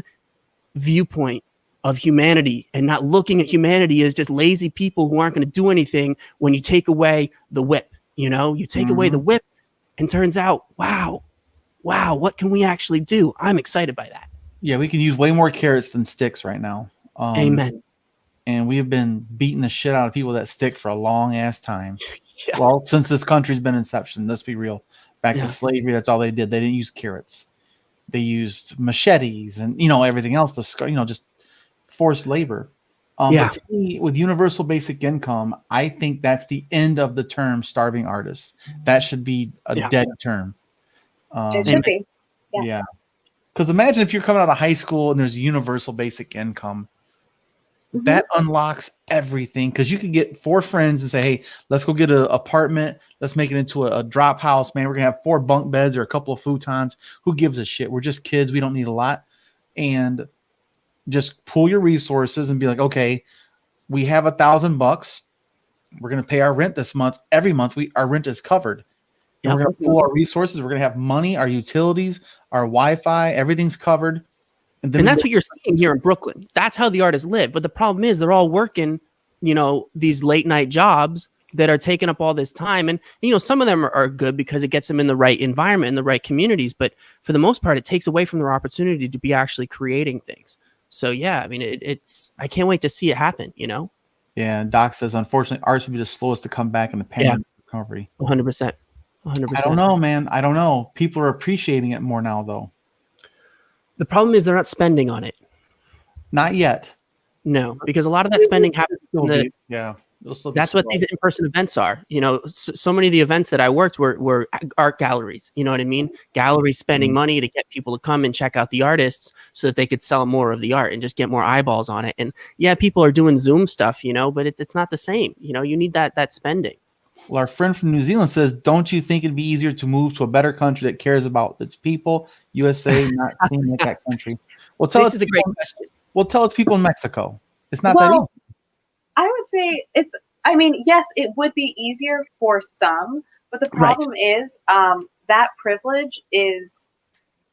viewpoint of humanity and not looking at humanity as just lazy people who aren't going to do anything. When you take away the whip, you know, you take away the whip, and turns out, wow, what can we actually do? I'm excited by that. Yeah, we can use way more carrots than sticks right now. Amen. And we have been beating the shit out of people that stick for a long ass time. Well, since this country's been inception, let's be real. Back to slavery, that's all they did. They didn't use carrots. They used machetes and, you know, everything else to, you know, just forced labor. But to me, with universal basic income, I think that's the end of the term starving artists. That should be a dead term. It should be. Yeah. Because imagine if you're coming out of high school and there's a universal basic income. That unlocks everything, because you could get 4 friends and say, hey, let's go get an apartment. Let's make it into a drop house, man. We're going to have 4 bunk beds or a couple of futons. Who gives a shit? We're just kids. We don't need a lot. And just pool your resources and be like, okay, we have $1,000. We're going to pay our rent this month. Every month our rent is covered. And we're going to pool our resources. We're going to have money, our utilities, our Wi-Fi, everything's covered. And that's what you're seeing here in Brooklyn. That's how the artists live. But the problem is they're all working, you know, these late night jobs that are taking up all this time. And, you know, some of them are good because it gets them in the right environment, in the right communities. But for the most part, it takes away from their opportunity to be actually creating things. So, yeah, I mean, it's I can't wait to see it happen, you know? Yeah. And Doc says, unfortunately, arts will be the slowest to come back in the pandemic recovery. 100%. 100%. I don't know, man. I don't know. People are appreciating it more now, though. The problem is they're not spending on it. Not yet. No, because a lot of that spending happens in the, that's what these in-person events are. You know, so many of the events that I worked were art galleries. You know what I mean? Galleries spending money to get people to come and check out the artists so that they could sell more of the art and just get more eyeballs on it. And yeah, people are doing Zoom stuff, you know, but it's not the same. You know, you need that spending. Well, our friend from New Zealand says, don't you think it'd be easier to move to a better country that cares about its people? USA not seeming like that country. Well, this is a great question. Well, tell its people in Mexico. It's not that easy. I would say I mean, yes, it would be easier for some, but the problem is that privilege is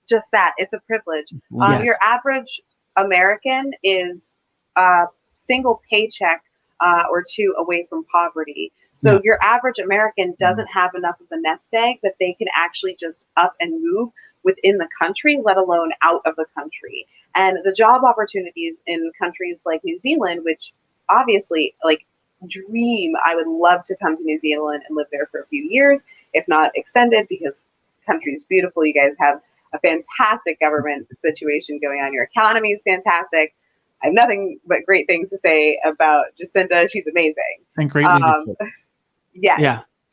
just that. It's a privilege. Your average American is a single paycheck or 2 away from poverty. So your average American doesn't have enough of a nest egg that they can actually just up and move within the country, let alone out of the country. And the job opportunities in countries like New Zealand, which obviously, like, I would love to come to New Zealand and live there for a few years, if not extended, because the country is beautiful. You guys have a fantastic government situation going on. Your economy is fantastic. I have nothing but great things to say about Jacinda. She's amazing. And great leadership.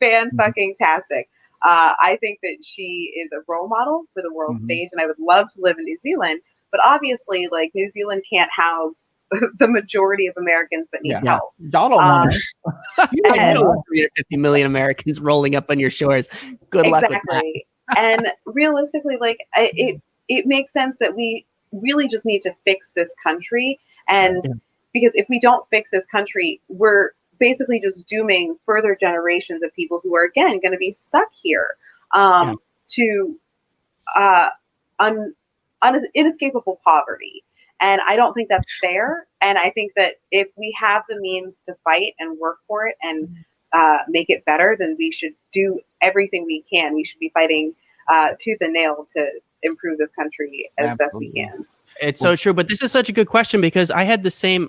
Fan-fucking-tastic. I think that she is a role model for the world stage, and I would love to live in New Zealand. But obviously, like, New Zealand can't house the majority of Americans that need help. Y'all don't want it. You don't want 350 million Americans rolling up on your shores. Good luck with that. And realistically, like, it makes sense that we really just need to fix this country. And because if we don't fix this country, we're basically just dooming further generations of people who are, again, going to be stuck here to inescapable poverty. And I don't think that's fair. And I think that if we have the means to fight and work for it and make it better, then we should do everything we can. We should be fighting tooth and nail to improve this country as best we can. It's so true. But this is such a good question because I had the same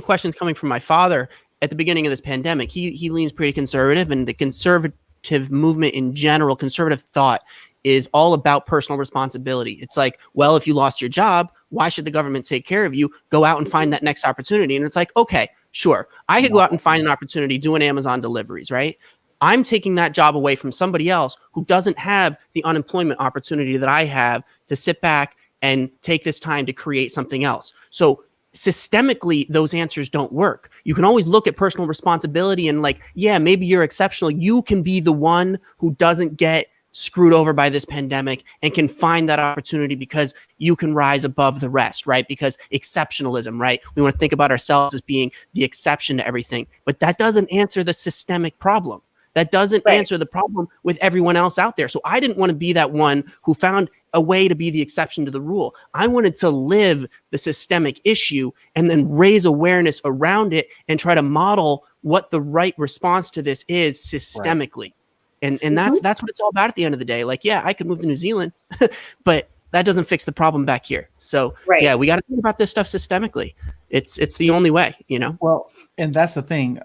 questions coming from my father at the beginning of this pandemic. He leans pretty conservative, and the conservative movement in general, conservative thought, is all about personal responsibility. It's like, well, if you lost your job, why should the government take care of you? Go out and find that next opportunity. And it's like, okay, sure, I could go out and find an opportunity doing Amazon deliveries, right? I'm taking that job away from somebody else who doesn't have the unemployment opportunity that I have to sit back and take this time to create something else. So systemically, those answers don't work. You can always look at personal responsibility and like, yeah, maybe you're exceptional. You can be the one who doesn't get screwed over by this pandemic and can find that opportunity because you can rise above the rest, right? Because exceptionalism, right? We want to think about ourselves as being the exception to everything, but that doesn't answer the systemic problem. That doesn't answer the problem with everyone else out there. So I didn't want to be that one who found a way to be the exception to the rule. I wanted to live the systemic issue and then raise awareness around it and try to model what the right response to this is systemically. Right. And that's what it's all about at the end of the day. Like, yeah, I could move to New Zealand, but that doesn't fix the problem back here. So yeah, we got to think about this stuff systemically. It's the only way, you know? Well, and that's the thing.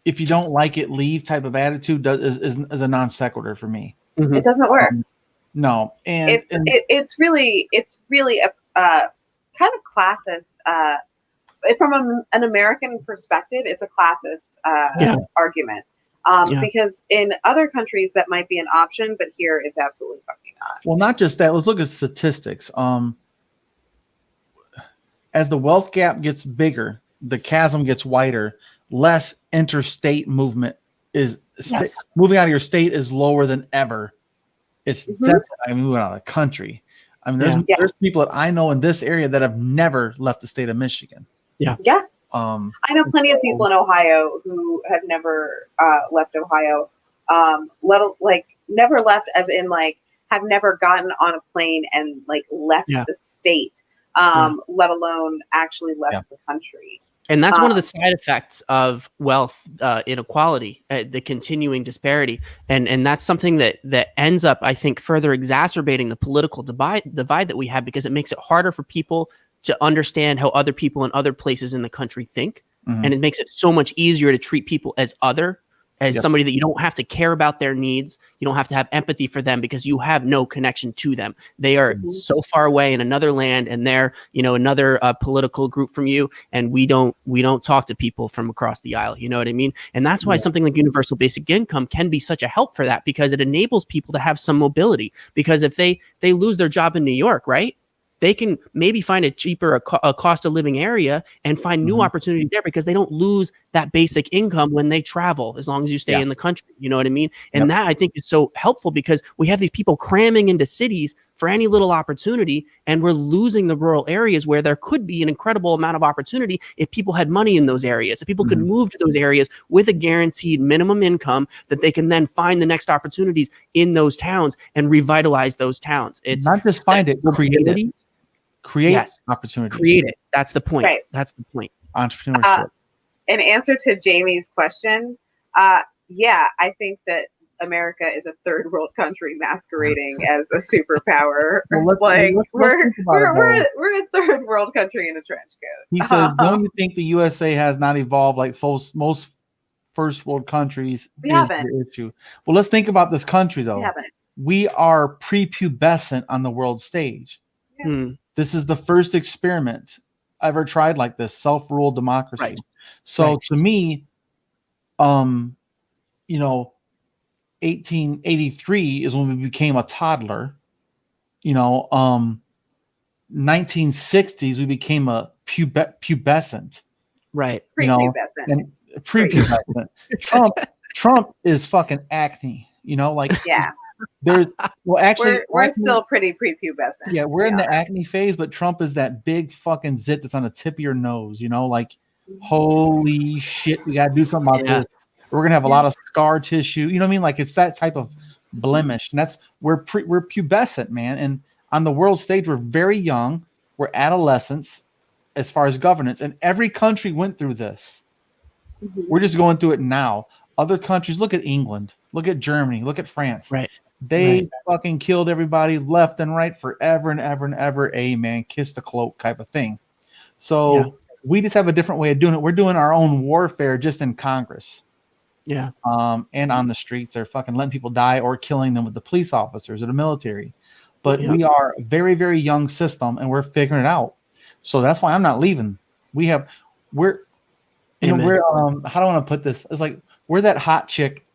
If you don't like it, leave type of attitude is a non sequitur for me. Mm-hmm. It doesn't work. No. And it's really a kind of classist, from an American perspective, it's a classist argument. Because in other countries that might be an option, but here it's absolutely fucking not. Well, not just that. Let's look at statistics. As the wealth gap gets bigger, the chasm gets wider, less interstate movement is moving out of your state is lower than ever. It's definitely moving out of the country. I mean, there's people that I know in this area that have never left the state of Michigan. Yeah. I know plenty of people in Ohio who have never left Ohio, never left as in like have never gotten on a plane and like left the state, let alone actually left the country. And that's one of the side effects of wealth inequality, the continuing disparity. And that's something that ends up, I think, further exacerbating the political divide that we have, because it makes it harder for people to understand how other people in other places in the country think. Mm-hmm. And it makes it so much easier to treat people as somebody that you don't have to care about their needs. You don't have to have empathy for them because you have no connection to them. They are so far away in another land, and they're, another political group from you. And we don't talk to people from across the aisle. You know what I mean? And that's why something like universal basic income can be such a help for that, because it enables people to have some mobility. Because if they lose their job in New York, right, they can maybe find a cheaper a cost of living area and find new opportunities there, because they don't lose that basic income when they travel, as long as you stay in the country. You know what I mean? And that, I think, is so helpful, because we have these people cramming into cities for any little opportunity, and we're losing the rural areas where there could be an incredible amount of opportunity if people had money in those areas, if people could move to those areas with a guaranteed minimum income, that they can then find the next opportunities in those towns and revitalize those towns. It's not just find it, create opportunity. Create it. That's the point. Right. That's the point. Entrepreneurship. In answer to Jamie's question, I think that America is a third world country masquerading as a superpower. We're a third world country in a trench coat. He says, "Don't you think the USA has not evolved like most first world countries?" We haven't. The issue. Well, let's think about this country though. We haven't. We are prepubescent on the world stage. Yeah. This is the first experiment ever tried like this, self-ruled democracy. Right. So to me, 1883 is when we became a toddler. 1960s we became a pubescent. Right. Prepubescent. And prepubescent. Trump is fucking acne. There's we're still pretty prepubescent. Yeah, we're in the acne phase, but Trump is that big fucking zit that's on the tip of your nose. Holy shit, we gotta do something about this. We're gonna have a lot of scar tissue. You know what I mean? Like, it's that type of blemish, and that's we're pubescent, man. And on the world stage, we're very young. We're adolescents as far as governance, and every country went through this. We're just going through it now. Other countries, look at England, look at Germany, look at France. Right. They fucking killed everybody left and right forever and ever and ever. Amen. Kiss the cloak type of thing. So we just have a different way of doing it. We're doing our own warfare just in Congress. Yeah. And on the streets. They're fucking letting people die or killing them with the police officers or the military. But we are a very, very young system and we're figuring it out. So that's why I'm not leaving. We're how do I want to put this? It's like we're that hot chick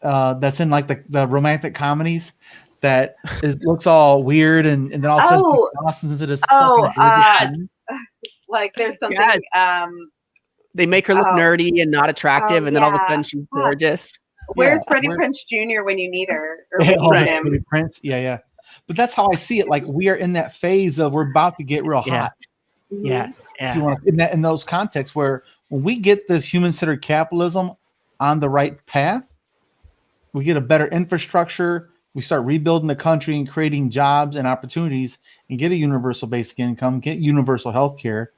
that's in like the romantic comedies that looks all weird and then all of a sudden blossoms into this. Like there's something. They make her look nerdy and not attractive, and then all of a sudden she's gorgeous. Where's Freddie Prinze Jr. when you need her? Or Freddie Prinze, yeah. But that's how I see it. Like we are in that phase of we're about to get real hot. Yeah. If you want in those contexts where when we get this human-centered capitalism on the right path, we get a better infrastructure. We start rebuilding the country and creating jobs and opportunities, and get a universal basic income, get universal health care.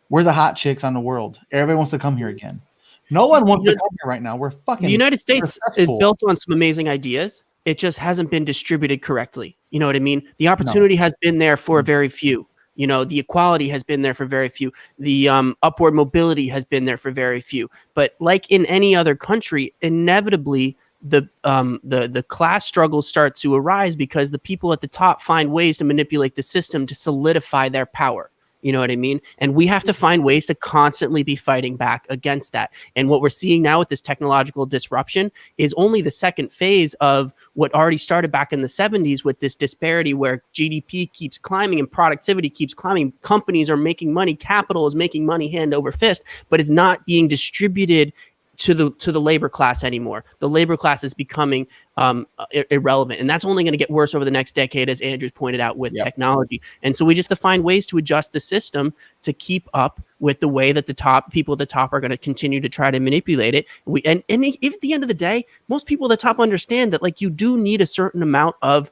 We're the hot chicks on the world. Everybody wants to come here again. No one wants to come here right now. We're fucking. The United States is built on some amazing ideas. It just hasn't been distributed correctly. You know what I mean? The opportunity has been there for very few. You know, the equality has been there for very few. The upward mobility has been there for very few. But like in any other country, inevitably the class struggles start to arise because the people at the top find ways to manipulate the system to solidify their power. You know what I mean? And we have to find ways to constantly be fighting back against that. And what we're seeing now with this technological disruption is only the second phase of what already started back in the 70s with this disparity where GDP keeps climbing and productivity keeps climbing. Companies are making money. Capital is making money hand over fist, but it's not being distributed to the labor class anymore. The labor class is becoming irrelevant, and that's only going to get worse over the next decade, as Andrew's pointed out, with technology. And so we just have to find ways to adjust the system to keep up with the way that the people at the top are going to continue to try to manipulate it. And if at the end of the day, most people at the top understand that like you do need a certain amount of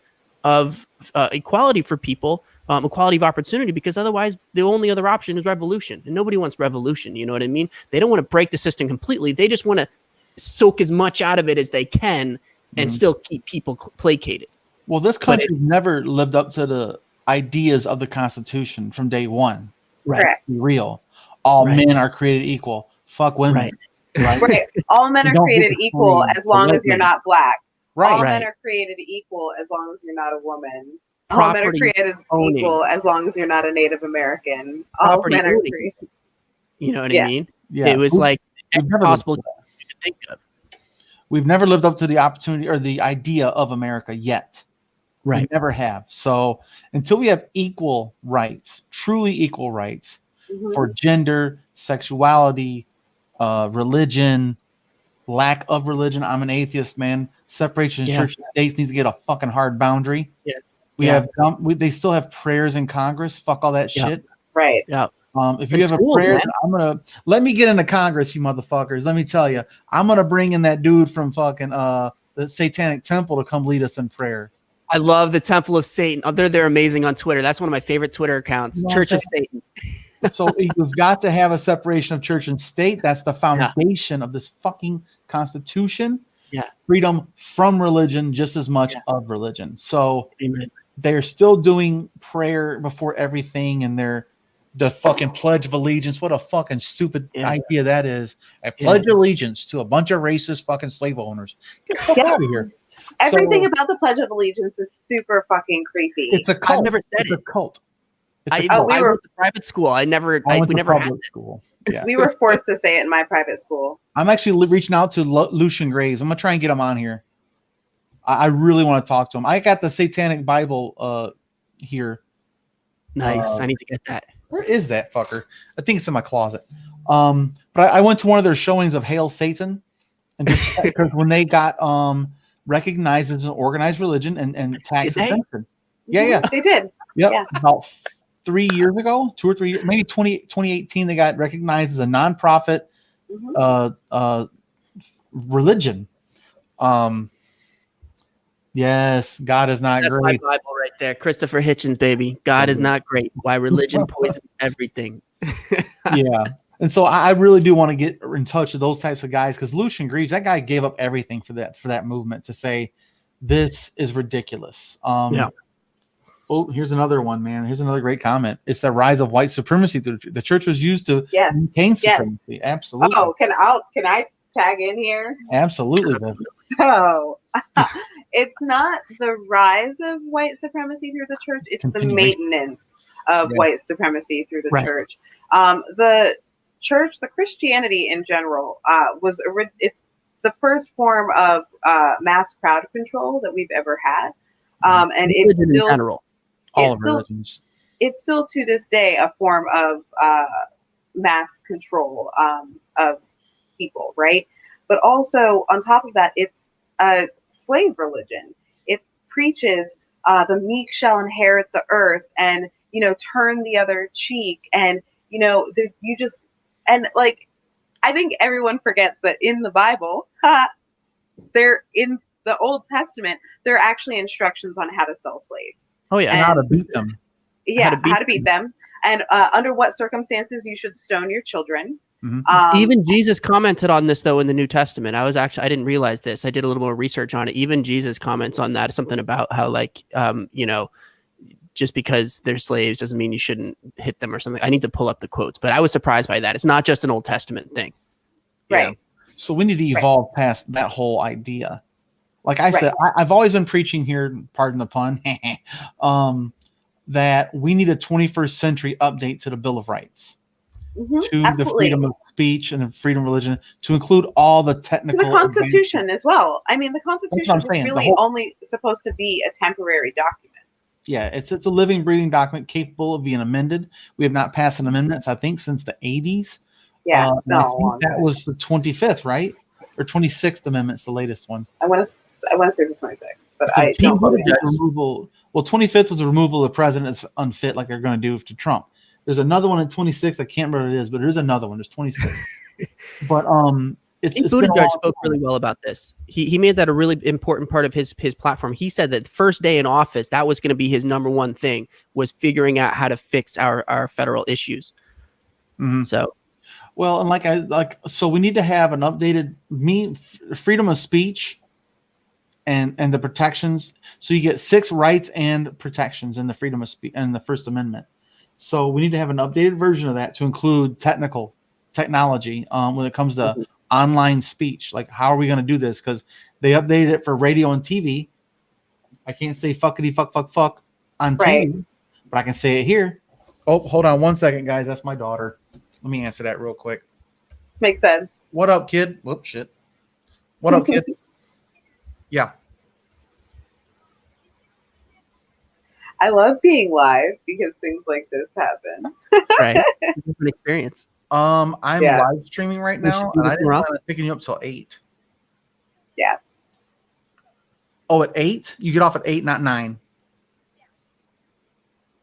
equality for people. Equality of opportunity, because otherwise the only other option is revolution, and nobody wants revolution. You know what I mean? They don't want to break the system completely. They just want to soak as much out of it as they can and still keep people placated. Well, this country never lived up to the ideas of the Constitution from day one. Right. Be real. All men are created equal. Fuck women. Right. All men are created equal as long as you're not black. Right. All men are created equal as long as you're not a woman. All men are created equal as long as you're not a Native American. All men are created. You know what I mean? Yeah. It was like impossible to think of. We've never lived up to the opportunity or the idea of America yet. Right. We never have. So until we have equal rights, truly equal rights for gender, sexuality, religion, lack of religion. I'm an atheist, man. Separation of church and states needs to get a fucking hard boundary. Yeah. We have they still have prayers in Congress. Fuck all that shit. Right. Yeah. If you have a prayer, let me get into Congress, you motherfuckers. Let me tell you, I'm gonna bring in that dude from fucking the Satanic Temple to come lead us in prayer. I love the Temple of Satan. They're amazing on Twitter. That's one of my favorite Twitter accounts. Church of Satan. So you've got to have a separation of church and state. That's the foundation of this fucking Constitution. Yeah. Freedom from religion just as much of religion. So they're still doing prayer before everything, and the fucking Pledge of Allegiance. What a fucking stupid idea that is. I pledge allegiance to a bunch of racist fucking slave owners. Get the fuck out of here. Everything about the Pledge of Allegiance is super fucking creepy. It's a cult. I've never said it's a cult. I went to private school. We never had this. School. Yeah. We were forced to say it in my private school. I'm actually reaching out to Lucian Graves. I'm gonna try and get him on here. I really want to talk to him. I got the Satanic Bible here. Nice. I need to get that. Where is that fucker? I think it's in my closet. But I went to one of their showings of Hail Satan, and just because when they got recognized as an organized religion and tax exemption. Yeah, they did. Yep. Yeah. About 3 years ago, 2 or 3 years, maybe 2018, they got recognized as a nonprofit religion. Yes, God is not great. That's my Bible right there. Christopher Hitchens, baby. God is not great. Why religion poisons everything. Yeah. And so I really do want to get in touch with those types of guys, because Lucian Greaves, that guy gave up everything for that movement to say this is ridiculous. Yeah. Oh, here's another one, man. Here's another great comment. It's the rise of white supremacy. The church was used to maintain supremacy. Absolutely. Oh, can I tag in here? Absolutely. So it's not the rise of white supremacy through the church. It's the maintenance of white supremacy through the church. The church, the Christianity in general, it's the first form of mass crowd control that we've ever had. And it's still in general. All religions. It's still to this day a form of mass control of people, right? But also on top of that, it's a slave religion. It preaches the meek shall inherit the earth, and turn the other cheek, and I think everyone forgets that in the Bible, they're in the Old Testament, there are actually instructions on how to sell slaves. Oh yeah, and how to beat them. Yeah, how to beat them, and under what circumstances you should stone your children. Mm-hmm. Even Jesus commented on this though in the New Testament. I didn't realize this. I did a little more research on it. Even Jesus comments on that. Something about how just because they're slaves doesn't mean you shouldn't hit them or something. I need to pull up the quotes, but I was surprised by that. It's not just an Old Testament thing. Right. Yeah. So we need to evolve past that whole idea. Like I said, I've always been preaching here, pardon the pun, that we need a 21st century update to the Bill of Rights. To the freedom of speech and the freedom of religion, to include all the technical. To the Constitution as well. I mean, the Constitution is really only supposed to be a temporary document. Yeah, it's a living, breathing document capable of being amended. We have not passed an amendment, I think, since the 80s. Yeah, I think that was the 25th, right? Or 26th Amendment's the latest one. I want to say the 26th, but I don't believe removal. Well, 25th was the removal of the president that's unfit, like they're going to do to Trump. There's another one in 26th. I can't remember what it is, but there's another one. There's 26. But it's Buttigieg spoke really well about this. He made that a really important part of his platform. He said that the first day in office, that was going to be his number one thing, was figuring out how to fix our federal issues. Mm-hmm. So, well, and so we need to have an updated freedom of speech and the protections. So you get 6 rights and protections in the freedom of speech and the First Amendment. So we need to have an updated version of that to include technology when it comes to online speech. Like, how are we going to do this? Because they updated it for radio and TV. I can't say fuckity fuck on TV, but I can say it here. Oh, hold on one second, guys. That's my daughter. Let me answer that real quick. Makes sense. What up, kid? Whoops, shit. What up, kid? Yeah. I love being live because things like this happen. Right. It's an experience. I'm live streaming right now, and I didn't plan on picking you up till 8. Yeah. Oh, at 8? You get off at 8, not 9.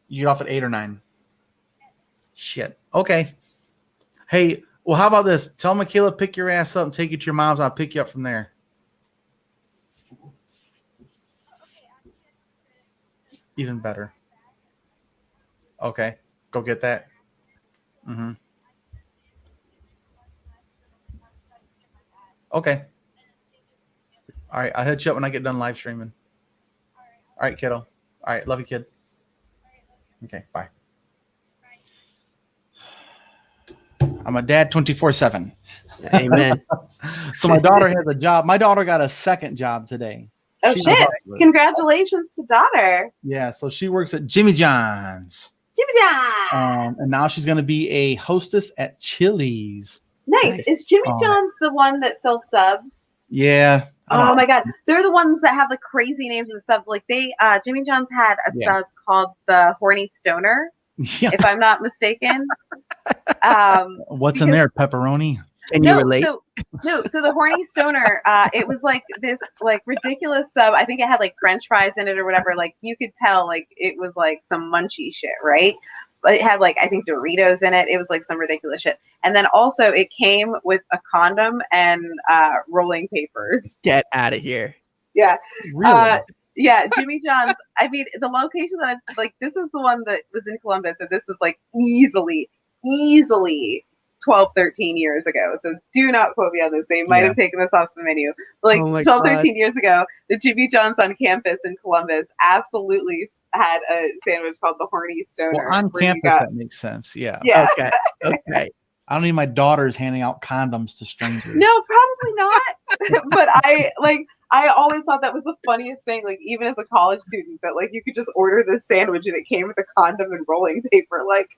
You get off at 8 or 9. Shit. Okay. Hey, well, how about this? Tell Michaela, pick your ass up and take you to your mom's. I'll pick you up from there. Even better. Okay. Go get that. Mm-hmm. Okay. All right. I'll hit you up when I get done live streaming. All right, kiddo. All right. Love you, kid. Okay. Bye. I'm a dad 24/7. Amen. So my daughter has a job. My daughter got a second job today. Oh, shit. Congratulations to daughter. Yeah. So she works at Jimmy John's. Jimmy John's. And now she's going to be a hostess at Chili's. Nice. Is Jimmy John's the one that sells subs? Yeah. Oh my God. They're the ones that have the crazy names of the subs. Like Jimmy John's had a sub called the Horny Stoner, if I'm not mistaken. What's in there? Pepperoni? Can you relate? So the Horny Stoner, it was like this like ridiculous sub. I think it had like French fries in it or whatever. Like you could tell like it was like some munchy shit, right? But it had like, I think Doritos in it. It was like some ridiculous shit. And then also it came with a condom and rolling papers. Get out of here. Yeah. Really? Yeah, Jimmy John's. I mean, the location that this is the one that was in Columbus, and this was like easily 12, 13 years ago. So do not quote me on this. They might have taken this off the menu. Like 12, 13 years ago, the Jimmy John's on campus in Columbus absolutely had a sandwich called the Horny Stoner. Well, on campus, that makes sense. Yeah. Yeah. Okay. I don't need my daughters handing out condoms to strangers. No, probably not. But I always thought that was the funniest thing, like even as a college student, that like you could just order this sandwich and it came with a condom and rolling paper. Like,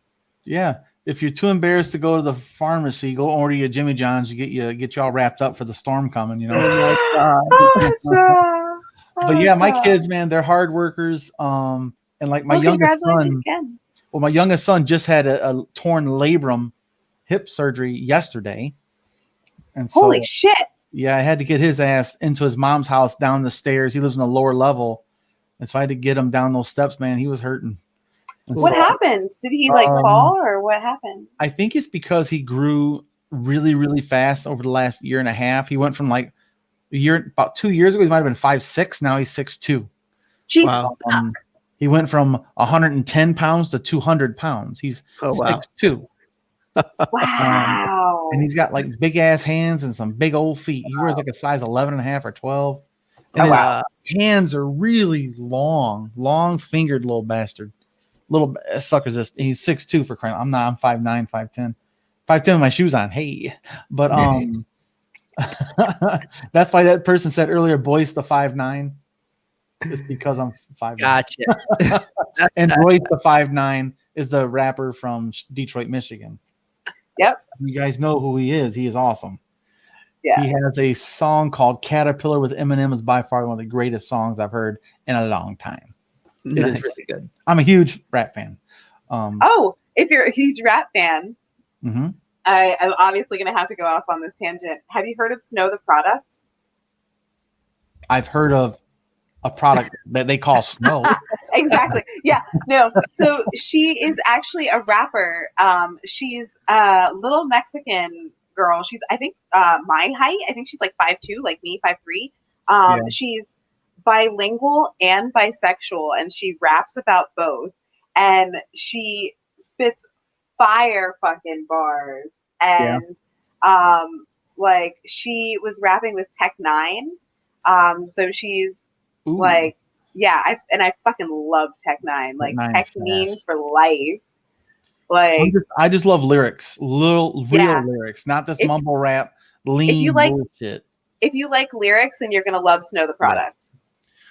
yeah, if you're too embarrassed to go to the pharmacy, go order you a Jimmy John's. You get you all wrapped up for the storm coming. You know. But yeah, my kids, man, they're hard workers. And like my youngest son, Ken. Well, my youngest son just had a torn labrum hip surgery yesterday, and so, holy shit. Yeah, I had to get his ass into his mom's house down the stairs. He lives in the lower level. And so I had to get him down those steps, man. He was hurting. And what happened? Did he like fall or what happened? I think it's because he grew really, really fast over the last year and a half. He went from like about 2 years ago, he might have been 5'6". Now he's 6'2". Jesus. Wow. He went from 110 pounds to 200 pounds. He's 6'2". Wow. And he's got like big ass hands and some big old feet. He wears like a size 11.5 or 12. And his hands are really long fingered little bastard. Little suckers. He's 6'2" for crying. I'm 5'9", 5'10". 5'10" with my shoes on. Hey. But that's why that person said earlier, Boyce the 5'9". It's because I'm 5'9". Gotcha. And Royce the 5'9" is the rapper from Detroit, Michigan. Yep. You guys know who he is. He is awesome. Yeah. He has a song called Caterpillar with Eminem. Is by far one of the greatest songs I've heard in a long time. It is really good. I'm a huge rap fan. If you're a huge rap fan, mm-hmm. I'm obviously going to have to go off on this tangent. Have you heard of Snow the Product? I've heard of a product that they call Snow. Exactly. Yeah. No. So she is actually a rapper. She's a little Mexican girl. She's, I think, my height. I think she's like 5'2", like me, 5'3". She's bilingual and bisexual, and she raps about both. And she spits fire fucking bars. And like she was rapping with Tech Nine. So she's like, yeah, I fucking love Tech Nine. Like Tech Nine for life. Like I just love lyrics, real lyrics, not this mumble rap, lean bullshit. If you like lyrics, then you're gonna love Snow the Product.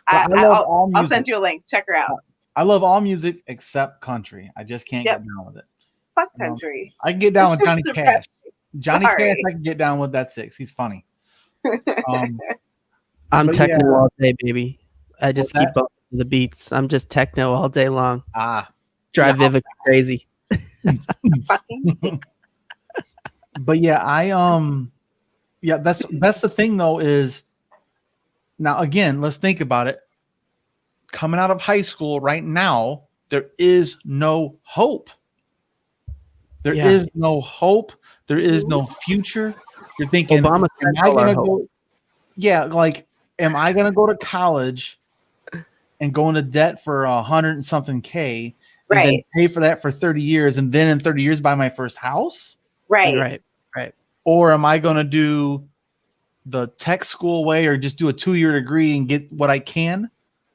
I'll send you a link. Check her out. I love all music except country. I just can't get down with it. Fuck country. I can get down with Johnny Cash. Johnny Cash, I can get down with. That's 6. He's funny. I'm techno all day, baby. I just keep up with the beats. I'm just techno all day long. Drive Vivica crazy. But that's the thing though, is now again, let's think about it. Coming out of high school right now, there is no hope. There is no hope. There is no future. You're thinking, am I gonna go? Yeah, like, am I gonna go to college and go into debt for 100 and something K, and then pay for that for 30 years, and then in 30 years buy my first house? Right. Or am I gonna do the tech school way, or just do a 2-year degree and get what I can,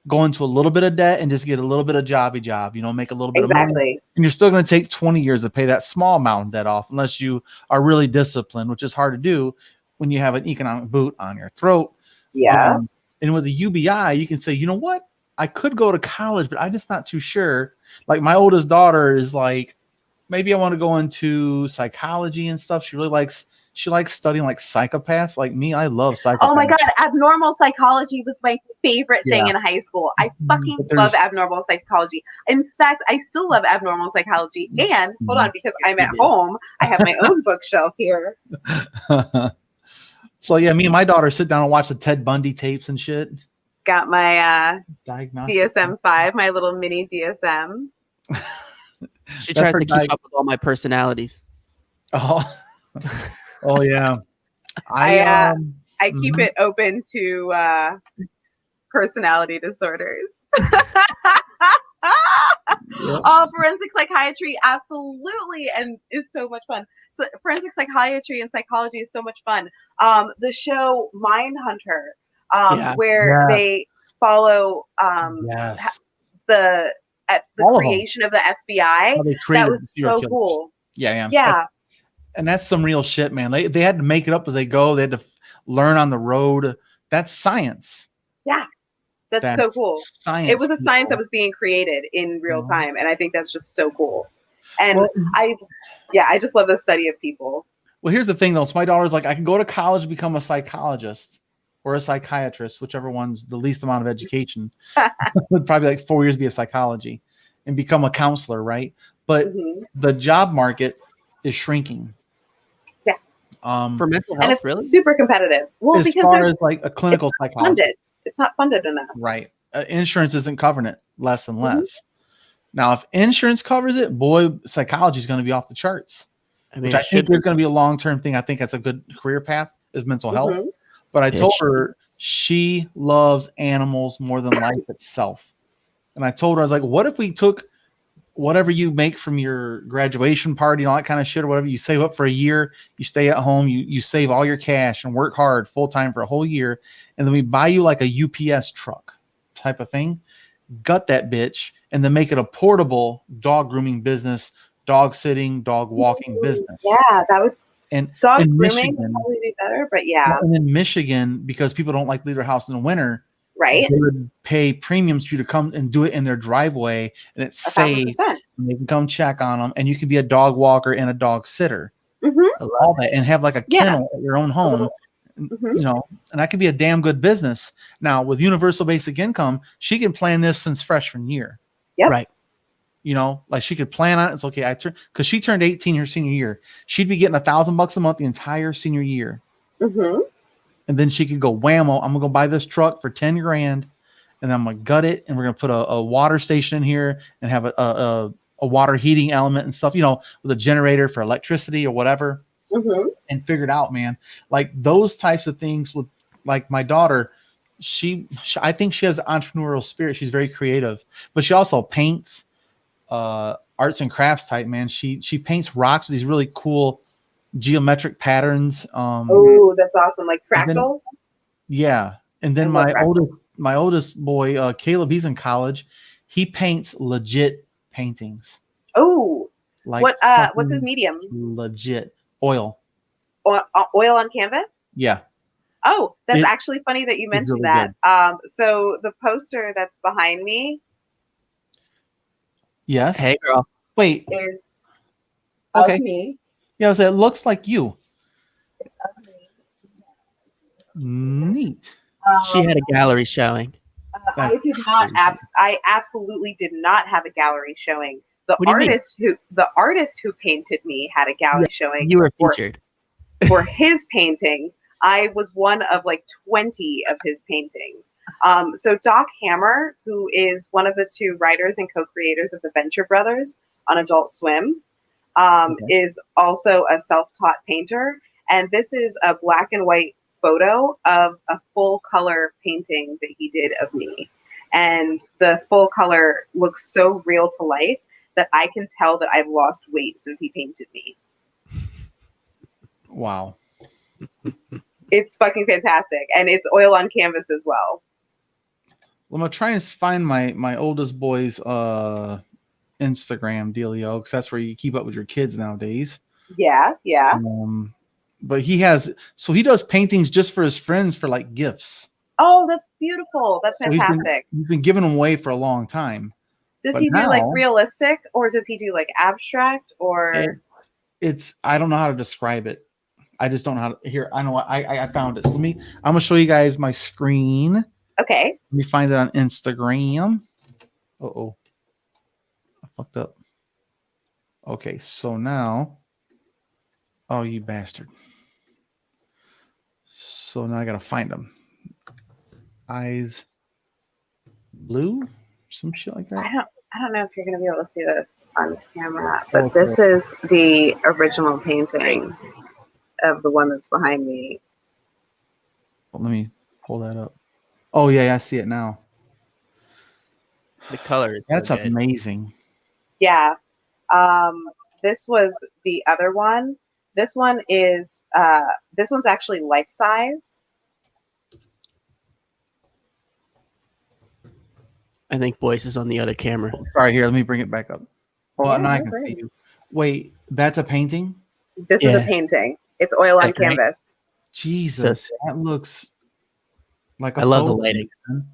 go into a little bit of debt and just get a little bit of jobby job, make a little bit of money. And you're still going to take 20 years to pay that small amount of debt off, unless you are really disciplined, which is hard to do when you have an economic boot on your throat. Yeah. And with a UBI, you can say, you know what? I could go to college, but I'm just not too sure. Like my oldest daughter is like, maybe I want to go into psychology and stuff. She likes studying like psychopaths. Like me, I love psychopaths. Oh my God. Abnormal psychology was my favorite thing in high school. I fucking love abnormal psychology. In fact, I still love abnormal psychology. And hold on, because I'm at home, I have my own bookshelf here. So yeah, me and my daughter sit down and watch the Ted Bundy tapes and shit. Got my DSM-5, my little mini DSM. She tries to keep up with all my personalities. Oh yeah. I keep it open to personality disorders. Oh, forensic psychiatry, absolutely, and is so much fun. forensic psychiatry and psychology is so much fun. The show Mindhunter, where they follow the creation of the FBI. That was so cool. Yeah. And that's some real shit, man. They had to make it up as they go. They had to learn on the road. That's science. Yeah. That's so cool. Science. It was a science that was being created in real time. And I think that's just so cool. And I just love the study of people. Well, here's the thing, though. So my daughter's like, I can go to college and become a psychologist or a psychiatrist, whichever one's the least amount of education. Probably like 4 years to be a psychology and become a counselor, right? But the job market is shrinking. Yeah. For mental health, and it's super competitive. Well, as because far there's as like a clinical psychologist. It's not funded enough. Right. Insurance isn't covering it, less and less. Now, if insurance covers it, boy, psychology is going to be off the charts. Which I think is going to be a long-term thing. I think that's a good career path is mental health. But I told her she loves animals more than life itself. And I told her, I was like, what if we took whatever you make from your graduation party and all that kind of shit or whatever, you save up for a year, you stay at home, you save all your cash and work hard full-time for a whole year, and then we buy you like a UPS truck type of thing, gut that bitch, and then make it a portable dog grooming business, dog sitting, dog walking business. Yeah, that would. And dog in grooming Michigan, would probably be better, but yeah. And in Michigan, because people don't like to leave their house in the winter, right? They would pay premiums for you to come and do it in their driveway, and it's safe. And they can come check on them, and you can be a dog walker and a dog sitter. All that, and have like a kennel at your own home. You know, and that could be a damn good business. Now, with universal basic income, she can plan this since freshman year. Right. You know, like she could plan on it. It's okay. Because she turned 18 her senior year. She'd be getting $1,000 a month the entire senior year. And then she could go whammo. I'm gonna go buy this truck for 10 grand, and I'm gonna gut it, and we're gonna put a water station in here and have a water heating element and stuff. You know, with a generator for electricity or whatever. And figure it out, man. Like those types of things with like my daughter. I think she has an entrepreneurial spirit. She's very creative, but she also paints. Arts and crafts type, man. She paints rocks with these really cool geometric patterns. Oh, that's awesome! Like fractals. And then my oldest boy, Caleb, he's in college. He paints legit paintings. Oh, like what's his medium? Legit oil. Oil on canvas. Yeah. Oh, that's actually funny that you mentioned really that. So the poster that's behind me. Yes. Hey, girl. Wait. Is of me. Yeah, it looks like you. Neat. She had a gallery showing. I did not. I absolutely did not have a gallery showing. The artist who painted me had a gallery showing. You were featured for his paintings. I was one of like 20 of his paintings. So Doc Hammer, who is one of the two writers and co-creators of the Venture Brothers on Adult Swim, is also a self-taught painter. And this is a black and white photo of a full color painting that he did of me. And the full color looks so real to life that I can tell that I've lost weight since he painted me. Wow. It's fucking fantastic. And it's oil on canvas as well. Well, I'm going to try and find my oldest boy's Instagram dealio, because that's where you keep up with your kids nowadays. Yeah. But he does paintings just for his friends for like gifts. Oh, that's beautiful. That's fantastic. He's been giving them away for a long time. Does he do like realistic, or does he do like abstract, or? It's I don't know how to describe it. I just don't know how to. Here, I know I found it. So I'm gonna show you guys my screen. Okay. Let me find it on Instagram. I fucked up. Okay, so now, oh, you bastard. So now I gotta find them. Eyes blue, some shit like that. I don't know if you're gonna be able to see this on camera, but this is the original painting of the one that's behind me. Well, let me pull that up. Oh yeah, I see it now. The color is that's so good. Amazing. Yeah. This was the other one This one is this one's actually life size. I think Boyce is on the other camera. Sorry, here, let me bring it back up. Oh, Yeah, now I no can worries. see you. Wait, that's a painting? This is a painting. It's oil on Sick, right? canvas. Jesus, that looks like a I love the photo, lighting. man.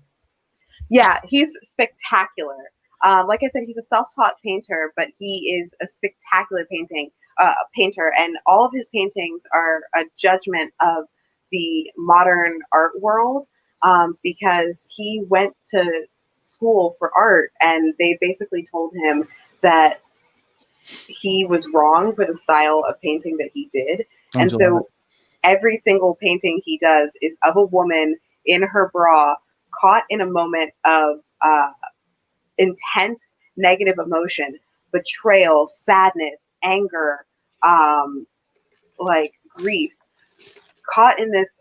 Yeah, he's spectacular. Like I said, he's a self-taught painter, but he is a spectacular painter, and all of his paintings are a judgment of the modern art world, because he went to school for art, and they basically told him that he was wrong for the style of painting that he did. Don't And you love so it? every single painting he does is of a woman in her bra, caught in a moment of intense negative emotion, betrayal, sadness, anger, like grief, caught in this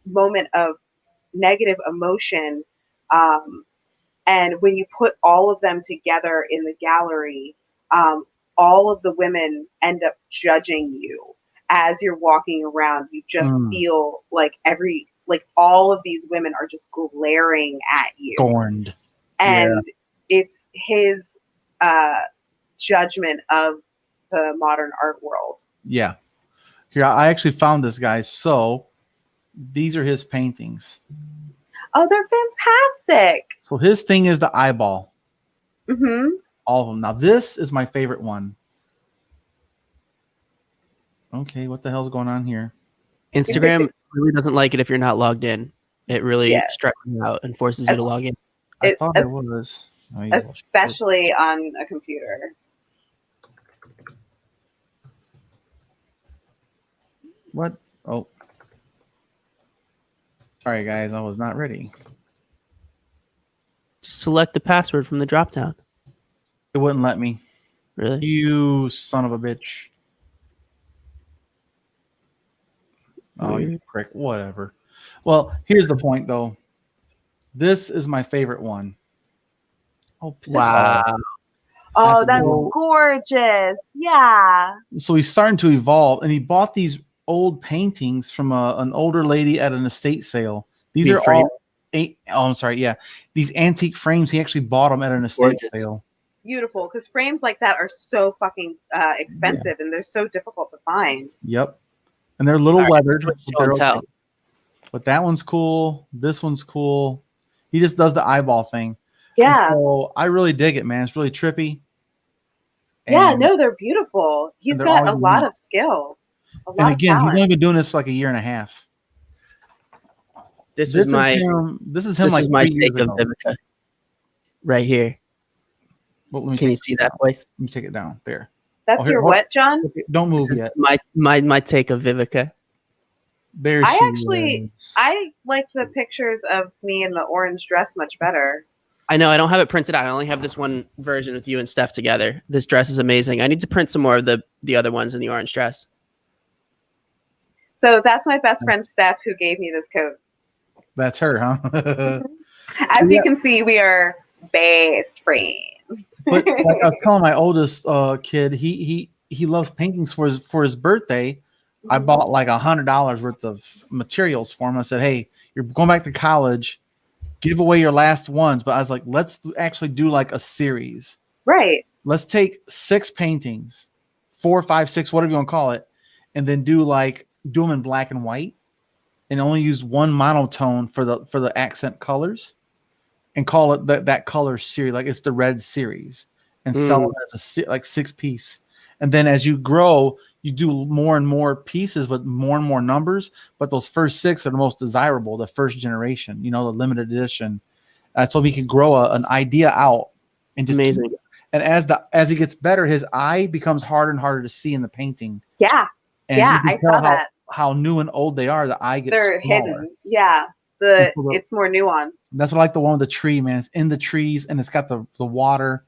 moment of negative emotion. And when you put all of them together in the gallery, all of the women end up judging you as you're walking around. You just feel like all of these women are just glaring at you. Scorned. And it's his judgment of the modern art world. Yeah. Here, I actually found this, guys. So these are his paintings. Oh, they're fantastic. So his thing is the eyeball. Mm-hmm. All of them. Now, this is my favorite one. Okay, what the hell's going on here? Instagram really doesn't like it if you're not logged in. It really stresses you out and forces you to log in. I thought it was. Especially on a computer. What? Oh. Sorry, guys. I was not ready. Just select the password from the dropdown. It wouldn't let me. Really? You son of a bitch. Oh, you prick. Whatever. Well, here's the point, though. This is my favorite one. Oh, wow. Oh, that's gorgeous. Yeah. So he's starting to evolve, and he bought these old paintings from an older lady at an estate sale. These are all I'm sorry. Yeah. These antique frames. He actually bought them at an estate sale. Beautiful. Because frames like that are so fucking expensive, and they're so difficult to find. Yep. And they're a little weathered. But that one's cool. This one's cool. He just does the eyeball thing. Yeah. So I really dig it, man. It's really trippy. Yeah, no, they're beautiful. He's got a lot of skill. And again, he's only been doing this for like a year and a half. This is my take of Vivica right here. Well, can you see that, Boyce? Let me take it down there. That's your what, John? Okay, don't move yet. My take of Vivica. I like the pictures of me in the orange dress much better. I know I don't have it printed out. I only have this one version with you and Steph together. This dress is amazing. I need to print some more of the other ones in the orange dress. So that's my best friend Steph who gave me this coat. That's her, huh? As you can see, we are best friends. But like I was telling my oldest kid, he loves paintings for his birthday. I bought like $100 worth of materials for him. I said, "Hey, you're going back to college. Give away your last ones." But I was like, let's actually do like a series. Right. Let's take 6 paintings, 4, 5, 6, whatever you want to call it, and then do them in black and white, and only use one monotone for the accent colors, and call it that color series, like it's the red series, and sell it as a 6-piece. And then as you grow, you do more and more pieces with more and more numbers, but those first 6 are the most desirable, the first generation, the limited edition. So we can grow an idea out and just amazing. And as he gets better, his eye becomes harder and harder to see in the painting. Yeah. And I saw that. How new and old they are, the eye gets They're smaller. hidden. Yeah. It's more nuanced. That's what I like the one with the tree, man. It's in the trees and it's got the water.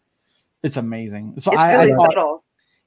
It's amazing. So it's really subtle.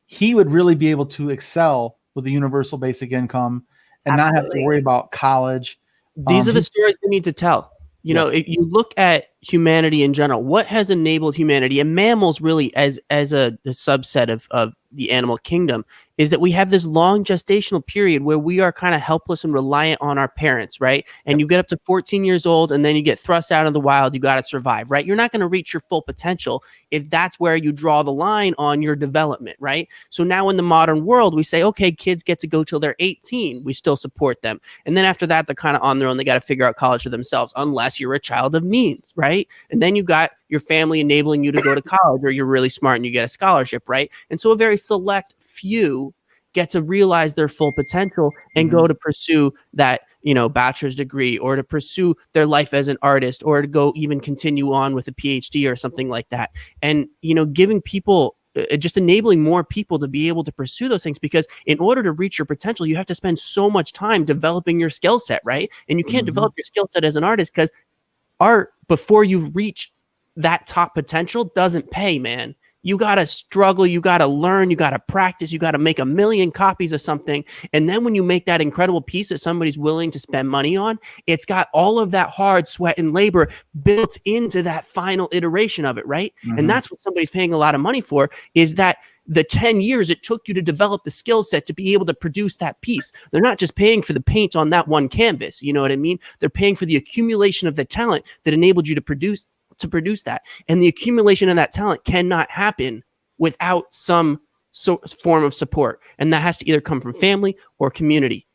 He would really be able to excel with the universal basic income and not have to worry about college. These are the stories we need to tell. If you look at humanity in general? What has enabled humanity and mammals really as a subset of the animal kingdom is that we have this long gestational period where we are kind of helpless and reliant on our parents, right? And you get up to 14 years old and then you get thrust out of the wild, you got to survive, right? You're not going to reach your full potential if that's where you draw the line on your development, right? So now in the modern world, we say, okay, kids get to go till they're 18. We still support them. And then after that, they're kind of on their own. They got to figure out college for themselves, unless you're a child of means, right? And then you got your family enabling you to go to college, or you're really smart and you get a scholarship, right? And so a very select few get to realize their full potential and go to pursue that, bachelor's degree, or to pursue their life as an artist, or to go even continue on with a PhD or something like that. And, giving people, just enabling more people to be able to pursue those things, because in order to reach your potential, you have to spend so much time developing your skill set, right? And you can't develop your skill set as an artist, because art, before you reach that top potential, doesn't pay, man. You got to struggle. You got to learn. You got to practice. You got to make 1 million copies of something. And then when you make that incredible piece that somebody's willing to spend money on, it's got all of that hard sweat and labor built into that final iteration of it, right? And that's what somebody's paying a lot of money for, is that the 10 years it took you to develop the skill set to be able to produce that piece. They're not just paying for the paint on that one canvas. You know what I mean? They're paying for the accumulation of the talent that enabled you to produce that. And the accumulation of that talent cannot happen without some form of support. And that has to either come from family or community.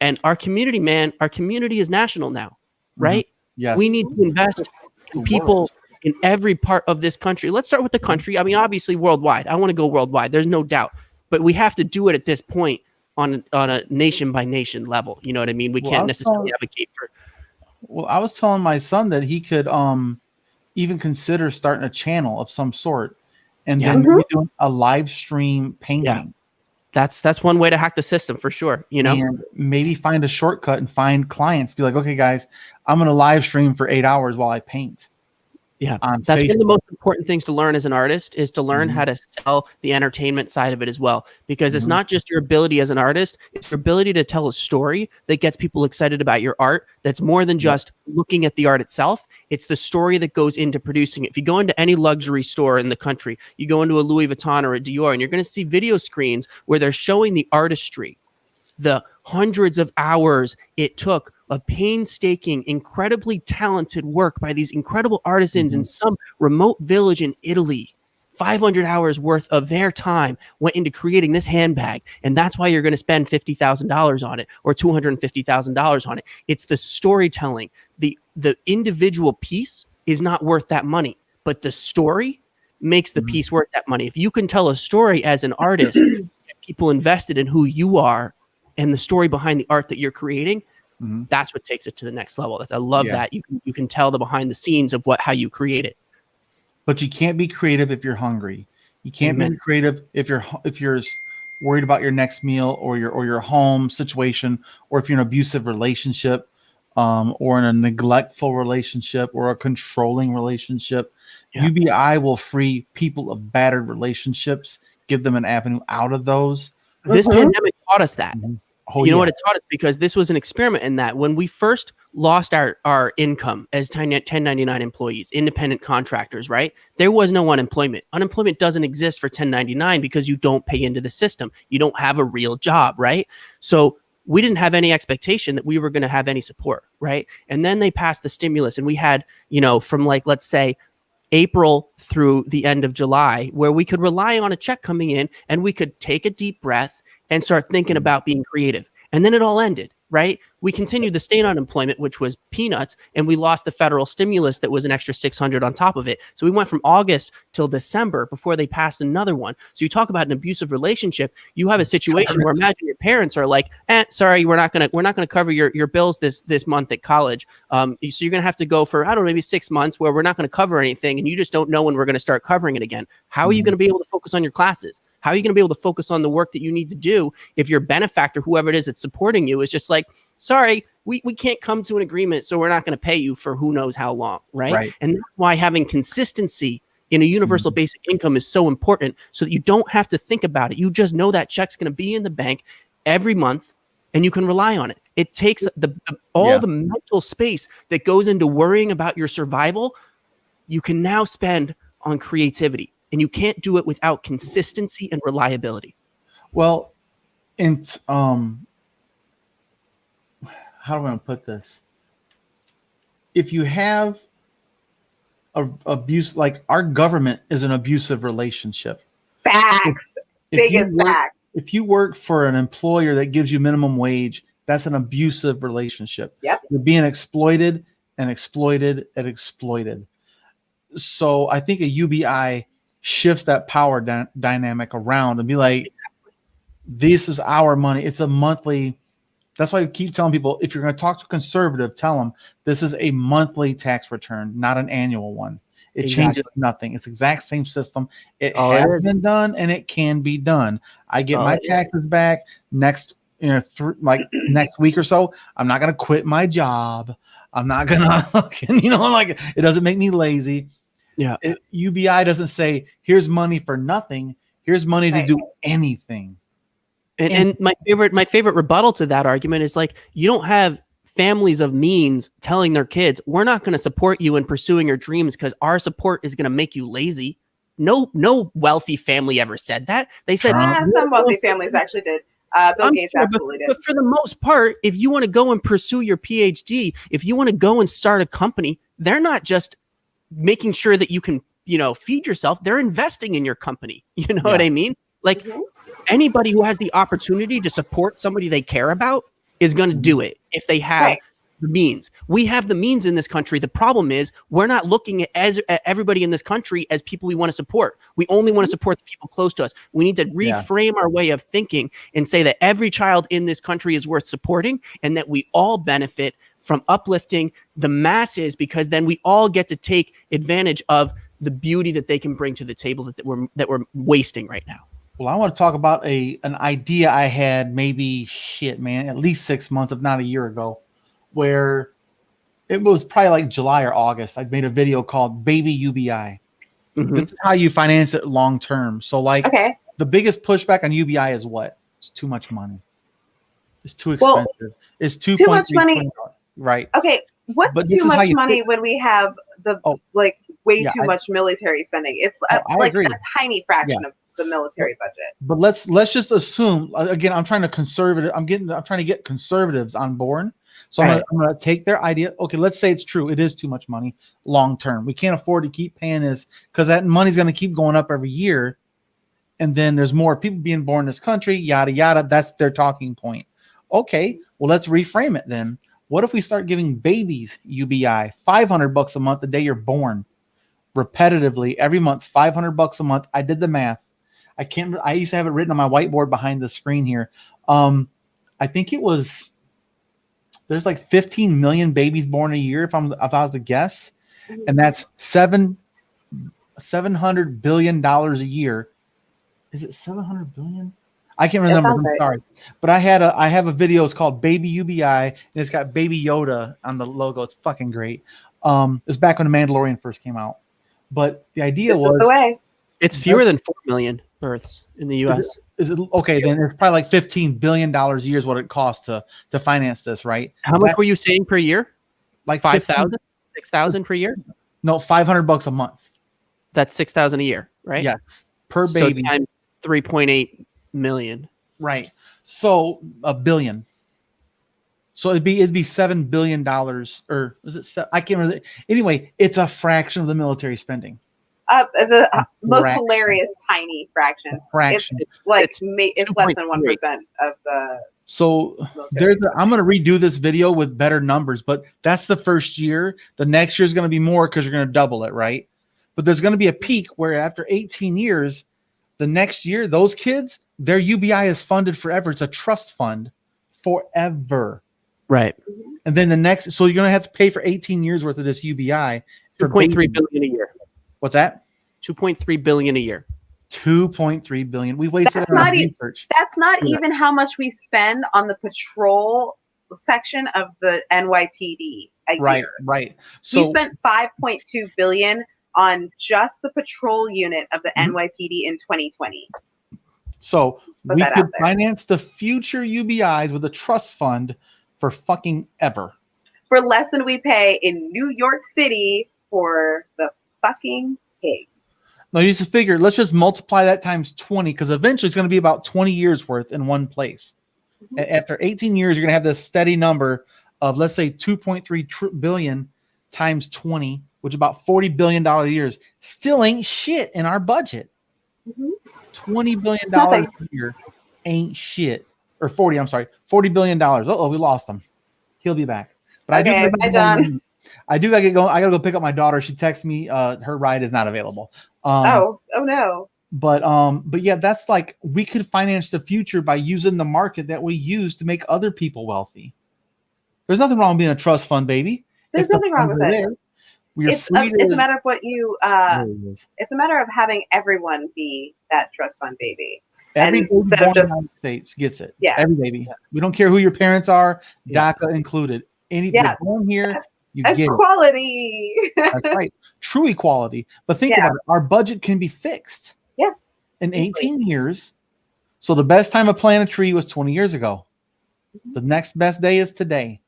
And our community, man, our community is national now, right? Yes. We need to invest in people in every part of this country. Let's start with the country. I mean, obviously worldwide. I want to go worldwide. There's no doubt. But we have to do it at this point on a nation by nation level. You know what I mean? We can't necessarily advocate for. Well, I was telling my son that he could even consider starting a channel of some sort, and then maybe doing a live stream painting. That's one way to hack the system for sure. And maybe find a shortcut and find clients. Be like, okay, guys, I'm going to live stream for 8 hours while I paint. Yeah, that's one of the most important things to learn as an artist, is to learn how to sell the entertainment side of it as well. Because it's not just your ability as an artist, it's your ability to tell a story that gets people excited about your art. That's more than just looking at the art itself. It's the story that goes into producing it. If you go into any luxury store in the country, you go into a Louis Vuitton or a Dior, and you're going to see video screens where they're showing the artistry, the hundreds of hours it took of painstaking, incredibly talented work by these incredible artisans in some remote village in Italy. 500 hours worth of their time went into creating this handbag. And that's why you're going to spend $50,000 on it, or $250,000 on it. It's the storytelling. The individual piece is not worth that money, but the story makes the piece worth that money. If you can tell a story as an artist, get people invested in who you are and the story behind the art that you're creating, that's what takes it to the next level. I love that. You can tell the behind the scenes of how you create it. But you can't be creative if you're hungry. You can't be creative if you're worried about your next meal, or your home situation, or if you're in an abusive relationship, or in a neglectful relationship, or a controlling relationship. UBI will free people of battered relationships, give them an avenue out of those. This pandemic taught us that. You know what it taught us? Because this was an experiment in that when we first lost our income as 1099 employees, independent contractors, right? There was no unemployment. Unemployment doesn't exist for 1099 because you don't pay into the system. You don't have a real job, right? So we didn't have any expectation that we were going to have any support, right? And then they passed the stimulus, and we had, from let's say April through the end of July, where we could rely on a check coming in, and we could take a deep breath and start thinking about being creative. And then it all ended, right? We continued the state unemployment, which was peanuts, and we lost the federal stimulus that was an extra $600 on top of it. So we went from August till December before they passed another one. So you talk about an abusive relationship. You have a situation where imagine your parents are like, sorry, we're not gonna cover your bills this month at college. So you're gonna have to go for, I don't know, maybe 6 months where we're not gonna cover anything, and you just don't know when we're gonna start covering it again. How are you gonna be able to focus on your classes? How are you going to be able to focus on the work that you need to do if your benefactor, whoever it is that's supporting you, is just like, sorry, we can't come to an agreement, so we're not going to pay you for who knows how long, right? And that's why having consistency in a universal basic income is so important, so that you don't have to think about it. You just know that check's going to be in the bank every month, and you can rely on it. It takes all the mental space that goes into worrying about your survival you can now spend on creativity, and you can't do it without consistency and reliability. Well, and how do I put this? If you have abuse, like our government is an abusive relationship. Facts. Biggest facts. If you work for an employer that gives you minimum wage, that's an abusive relationship. Yep. You're being exploited and exploited and exploited. So I think a UBI shifts that power dynamic around and be like, this is our money. It's a monthly. That's why I keep telling people, if you're going to talk to a conservative, tell them this is a monthly tax return, not an annual one. It changes nothing. It's the exact same system. It has been done and it can be done. I get my taxes back next, next week or so. I'm not going to quit my job. I'm not going to, like it doesn't make me lazy. Yeah. UBI doesn't say, here's money for nothing. Here's money to do anything. And my favorite rebuttal to that argument is like, you don't have families of means telling their kids, we're not going to support you in pursuing your dreams because our support is going to make you lazy. No wealthy family ever said that. They said some wealthy families actually did. Bill Gates absolutely did. But for the most part, if you want to go and pursue your PhD, if you want to go and start a company, they're not just making sure that you can, feed yourself. They're investing in your company. You know what I mean? Like anybody who has the opportunity to support somebody they care about is going to do it if they have the means. We have the means in this country. The problem is we're not looking at everybody in this country as people we want to support. We only want to support the people close to us. We need to reframe our way of thinking and say that every child in this country is worth supporting and that we all benefit from uplifting the masses, because then we all get to take advantage of the beauty that they can bring to the table that we're wasting right now. Well, I want to talk about an idea I had maybe at least 6 months, if not a year ago, where it was probably like July or August. I made a video called Baby UBI. This is how you finance it long term. So the biggest pushback on UBI is what? It's too much money. It's too expensive. It's too much money. Right. Okay. What's too much money when we have the way too much military spending? It's a tiny fraction of the military budget. But let's just assume, again, I'm trying to get conservatives on board. So I'm going to take their idea. Okay, let's say it's true. It is too much money long term. We can't afford to keep paying this because that money's going to keep going up every year. And then there's more people being born in this country, yada, yada. That's their talking point. Okay, well, let's reframe it then. What if we start giving babies UBI, $500 a month the day you're born, repetitively every month, $500 a month? I did the math. I used to have it written on my whiteboard behind the screen here. I think there's like 15 million babies born a year if I was to guess, and that's $700 billion a year. Is it 700 billion? I can't remember. I'm sorry, but I have a video. It's called Baby UBI, and it's got Baby Yoda on the logo. It's fucking great. It's back when The Mandalorian first came out, but the idea was it's fewer than 4 million births in the U.S. Is it okay? Then it's probably like $15 billion a year is what it costs to finance this, right? How much were you saying per year? Like 5,000, 6,000 per year? No, $500 a month. That's 6,000 a year, right? Yes, per baby. So times 3.8 million, right? So $1 billion. So it'd be $7 billion, or is it? I can't remember. Anyway, it's a fraction of the military spending. The most hilarious tiny fraction. It's less than 1% of the. So I'm going to redo this video with better numbers, but that's the first year. The next year is going to be more because you're going to double it, right? But there's going to be a peak where after 18 years, the next year, those kids, their UBI is funded forever. It's a trust fund forever. Right. And then so you're going to have to pay for 18 years worth of this UBI for $2.3 billion a year. What's that? $2.3 billion a year. 2.3 billion. We wasted it on research. That's not even how much we spend on the patrol section of the NYPD a year. Right. So we spent $5.2 billion on just the patrol unit of the NYPD in 2020. So we could finance the future UBIs with a trust fund for fucking ever. For less than we pay in New York City for the fucking pigs. No, you just figure, let's just multiply that times 20, because eventually it's going to be about 20 years worth in one place. Mm-hmm. After 18 years, you're going to have this steady number of, let's say, 2.3 billion times 20, which is about $40 billion a year. Still ain't shit in our budget. Mm-hmm. $20 billion a year ain't shit. Or 40, I'm sorry, $40 billion. Oh, we lost him. He'll be back. But okay, bye, John. I do gotta get going. I gotta go pick up my daughter. She texted me her ride is not available. Oh no. But yeah, that's like, we could finance the future by using the market that we use to make other people wealthy. There's nothing wrong with being a trust fund baby. There's nothing wrong with it. It's a matter of what you it's a matter of having everyone be that trust fund baby. Every baby born in the United States gets it. Yeah. Every baby. We don't care who your parents are, DACA included. If you're born here, you get equality. That's right. True equality. But think about it. Our budget can be fixed. Yes. In 18 years. So the best time to plant a tree was 20 years ago. Mm-hmm. The next best day is today.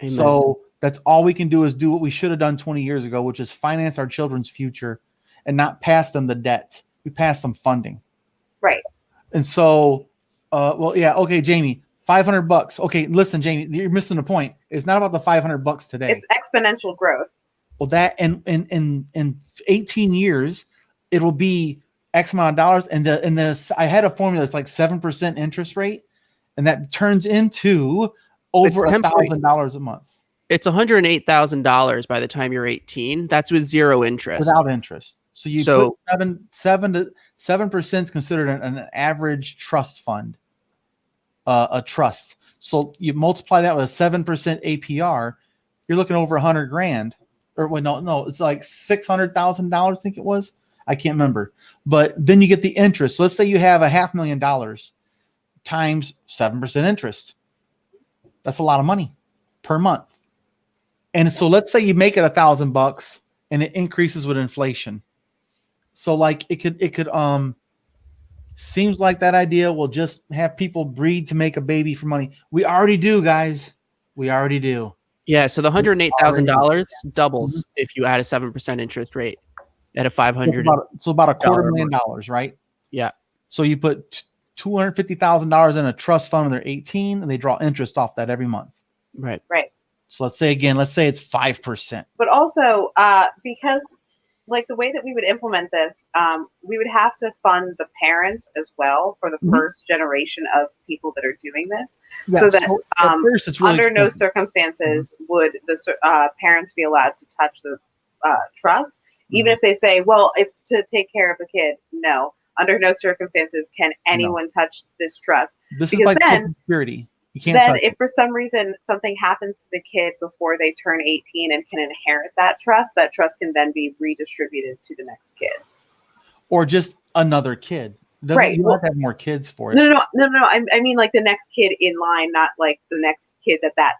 Amen. So that's all we can do is do what we should have done 20 years ago, which is finance our children's future and not pass them the debt. We pass them funding. Right. And so, okay, Jamie, $500. Okay, listen, Jamie, you're missing the point. It's not about the $500 today. It's exponential growth. Well, that in 18 years, it'll be X amount of dollars. And I had a formula that's like 7% interest rate, and that turns into over $1,000 a month. It's $108,000 by the time you're 18. That's with zero interest. Without interest. So you put 7% is considered an average trust fund, a trust. So you multiply that with a 7% APR, you're looking over $100,000. Or well, no, it's like $600,000. I think it was. I can't remember. But then you get the interest. So let's say you have $500,000 times 7% interest. That's a lot of money per month. And so let's say you make it $1,000 and it increases with inflation. So like it could seems like that idea will just have people breed to make a baby for money. We already do, guys. We already do. Yeah, so the $108,000 doubles if you add a 7% interest rate at a $500. So about $250,000, right? Yeah. So you put $250,000 in a trust fund when they're 18, and they draw interest off that every month. Right. So let's say it's 5%. But also, because like the way that we would implement this, we would have to fund the parents as well for the first generation of people that are doing this. Yeah, so that first it's really under no circumstances would the parents be allowed to touch the trust, even if they say, well, it's to take care of the kid. No, under no circumstances can anyone touch this trust. This is like security. You can't then if for some reason something happens to the kid before they turn 18 and can inherit that trust can then be redistributed to the next kid. Or just another kid. Right. You don't have more kids for it. No. I mean like the next kid in line, not like the next kid that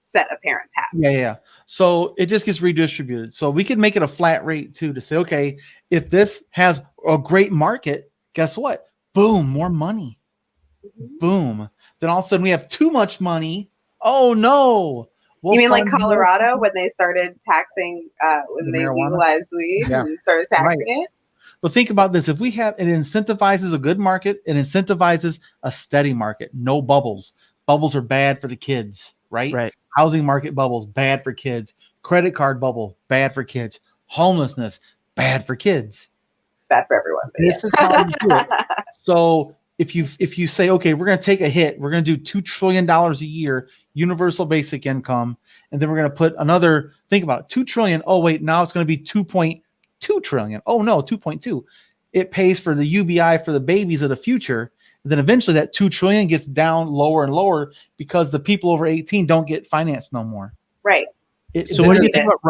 set of parents have. Yeah. So it just gets redistributed. So we could make it a flat rate too, to say, okay, if this has a great market, guess what? Boom, more money. Mm-hmm. Boom. Then all of a sudden we have too much money. Oh no! You mean like Colorado when they started taxing when they legalized weed and started taxing it? But think about this: if we have, it incentivizes a good market, it incentivizes a steady market. No bubbles. Bubbles are bad for the kids, right? Right. Housing market bubbles bad for kids. Credit card bubble bad for kids. Homelessness bad for kids. Bad for everyone. This is how you do it. So. If you say, okay, we're going to take a hit, we're going to do $2 trillion a year, universal basic income, and then we're going to put another, think about it, $2 trillion. Oh, wait, now it's going to be 2.2 trillion. Oh, no, 2.2. It pays for the UBI for the babies of the future. And then eventually that 2 trillion gets down lower and lower because the people over 18 don't get financed no more. Right. So what do you think about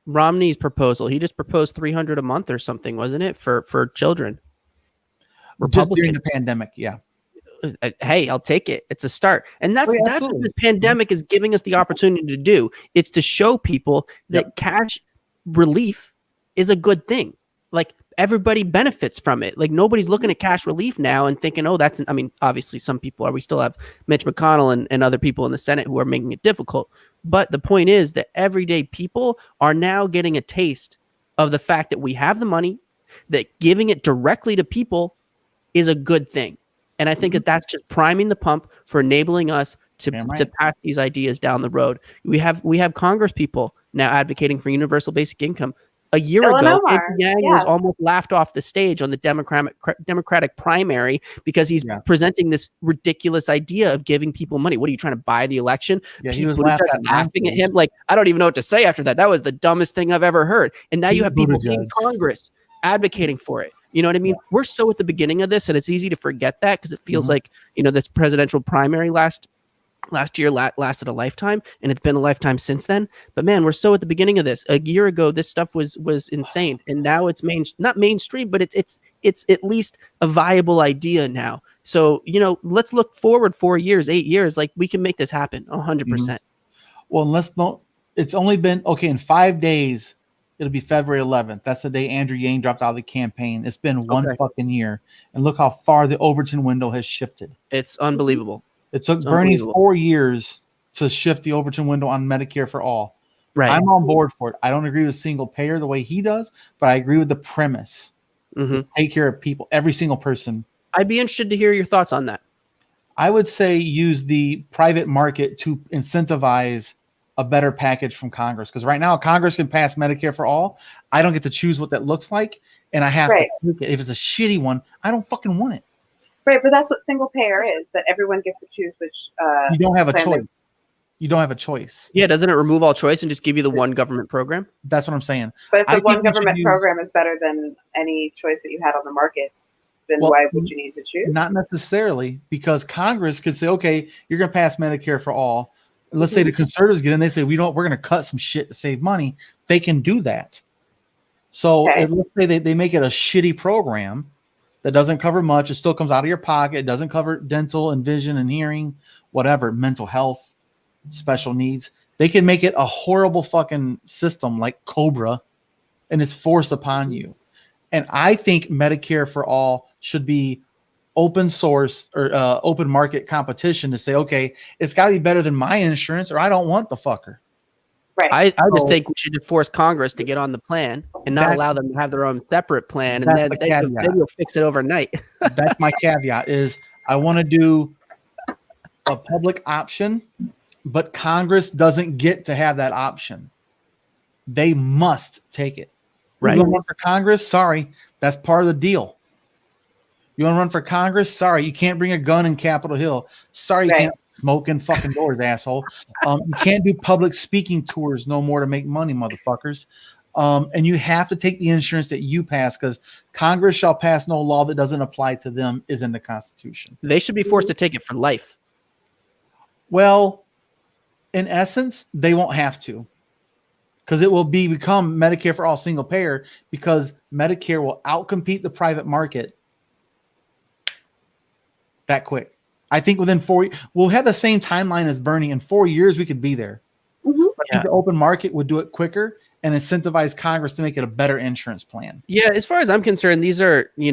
Romney's proposal? He just proposed $300 a month or something, wasn't it, for children? Just during the pandemic, yeah. Hey, I'll take it. It's a start. And that's what this pandemic is giving us the opportunity to do. It's to show people that cash relief is a good thing. Like everybody benefits from it. Like nobody's looking at cash relief now and thinking, oh, obviously some people are. We still have Mitch McConnell and other people in the Senate who are making it difficult. But the point is that everyday people are now getting a taste of the fact that we have the money, that giving it directly to people is a good thing. And I think that that's just priming the pump for enabling us to pass these ideas down the road. We have Congress people now advocating for universal basic income. A year ago, Andrew Yang was almost laughed off the stage on the Democratic primary because he's presenting this ridiculous idea of giving people money. What are you trying to buy the election? Yeah, people he was laughing at him. Like, I don't even know what to say after that. That was the dumbest thing I've ever heard. And now you have people in Congress advocating for it. You know what I mean? We're so at the beginning of this, and it's easy to forget that because it feels like, this presidential primary last year lasted a lifetime, and it's been a lifetime since then. But man, we're so at the beginning of this. A year ago, this stuff was insane, and now it's not mainstream, but it's at least a viable idea now. So let's look forward 4 years, 8 years, like we can make this happen 100%. Well, it's only been in 5 days. It'll be February 11th. That's the day Andrew Yang dropped out of the campaign. It's been one fucking year, and look how far the Overton window has shifted. It's unbelievable. It took Bernie 4 years to shift the Overton window on Medicare for all. Right. I'm on board for it. I don't agree with single payer the way he does, but I agree with the premise. Take care of people, every single person. I'd be interested to hear your thoughts on that. I would say use the private market to incentivize a better package from Congress. Because right now, Congress can pass Medicare for all. I don't get to choose what that looks like, and I have to take it. If it's a shitty one, I don't fucking want it. Right, but that's what single payer is, that everyone gets to choose which you don't have a choice. You don't have a choice. Yeah, doesn't it remove all choice and just give you the one government program? That's what I'm saying. But if the one government program is better than any choice that you had on the market, then why would you need to choose? Not necessarily, because Congress could say, okay, you're going to pass Medicare for all. Let's say the conservatives get in, they say, we're going to cut some shit to save money. They can do that. So let's say they make it a shitty program that doesn't cover much. It still comes out of your pocket. It doesn't cover dental and vision and hearing, whatever, mental health, special needs. They can make it a horrible fucking system like Cobra, and it's forced upon you. And I think Medicare for all should be open source or open market competition to say, okay, it's got to be better than my insurance, or I don't want the fucker. Right. I just think we should force Congress to get on the plan and not allow them to have their own separate plan, and then they will fix it overnight. That's my caveat. Is I want to do a public option, but Congress doesn't get to have that option. They must take it. Right. You want to run for Congress? Sorry, that's part of the deal. You want to run for Congress? Sorry, you can't bring a gun in Capitol Hill. Sorry, you can't smoke in fucking doors, asshole. You can't do public speaking tours no more to make money, motherfuckers. And you have to take the insurance that you pass, because Congress shall pass no law that doesn't apply to them is in the Constitution. They should be forced to take it for life. Well, in essence, they won't have to, because it will become Medicare for all single payer, because Medicare will outcompete the private market that quick. I think within 4 years, we'll have the same timeline as Bernie. In 4 years, we could be there. I think the open market would do it quicker and incentivize Congress to make it a better insurance plan. Yeah, as far as I'm concerned, these are, we're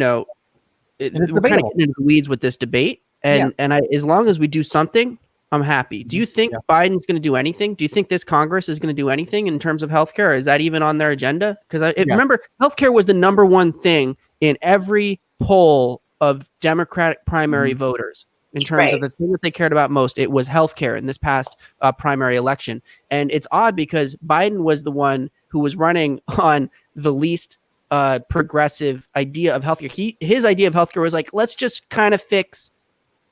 kind of getting into the weeds with this debate. And as long as we do something, I'm happy. Do you think Biden's going to do anything? Do you think this Congress is going to do anything in terms of healthcare? Is that even on their agenda? Because remember, healthcare was the number one thing in every poll of Democratic primary voters in terms of the thing that they cared about most. It was healthcare in this past primary election. And it's odd because Biden was the one who was running on the least progressive idea of healthcare. His idea of healthcare was like, let's just kind of fix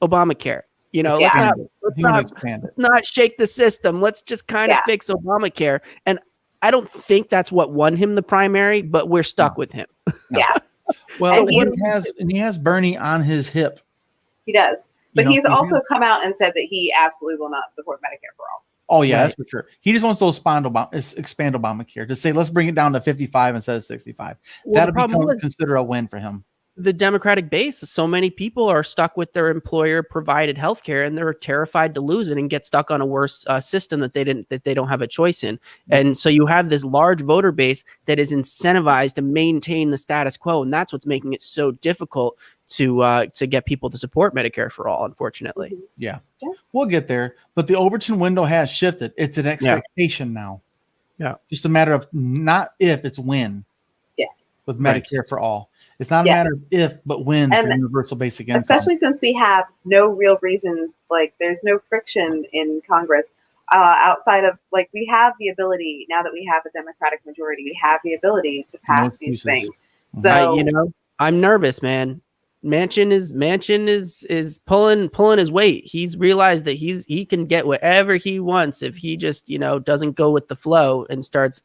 Obamacare. Let's not shake the system. Let's just kind of fix Obamacare. And I don't think that's what won him the primary, but we're stuck with him. Yeah. Well, he has Bernie on his hip. He does. But he's also come out and said that he absolutely will not support Medicare for all. Oh, yeah, that's for sure. He just wants to expand Obamacare. To say, let's bring it down to 55 instead of 65. That'll be considered a win for him. The Democratic base, so many people are stuck with their employer-provided health care, and they're terrified to lose it and get stuck on a worse system that they don't have a choice in. And so you have this large voter base that is incentivized to maintain the status quo, and that's what's making it so difficult to get people to support Medicare for all, unfortunately. Yeah, we'll get there. But the Overton window has shifted. It's an expectation now. Yeah, just a matter of not if, it's when. with Medicare for all. It's not a matter of if, but when for universal basic income. Especially since we have no real reason, like there's no friction in Congress outside of like we have the ability now that we have a Democratic majority, we have the ability to pass these things. So I'm nervous, man. Manchin is pulling his weight. He's realized that he can get whatever he wants if he just doesn't go with the flow and starts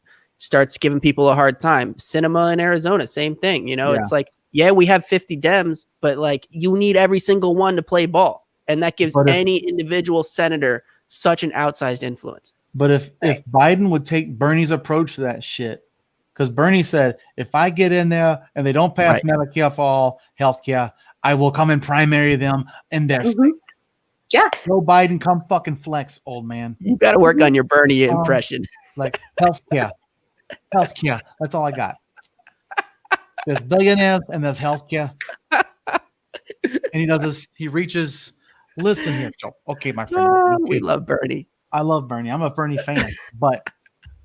giving people a hard time. Cinema in Arizona, same thing. It's like, we have 50 Dems, but like you need every single one to play ball. And that gives any individual senator such an outsized influence. But if Biden would take Bernie's approach to that shit, because Bernie said, if I get in there and they don't pass Medicare for all healthcare, I will come and primary them in their state. Yeah. Joe Biden, come fucking flex, old man. You got to work on your Bernie impression. Like healthcare. Healthcare. That's all I got. There's billionaires and there's healthcare. And he does this. He reaches. Listen here, Joe. Okay, my friend. We love Bernie. I love Bernie. I'm a Bernie fan, but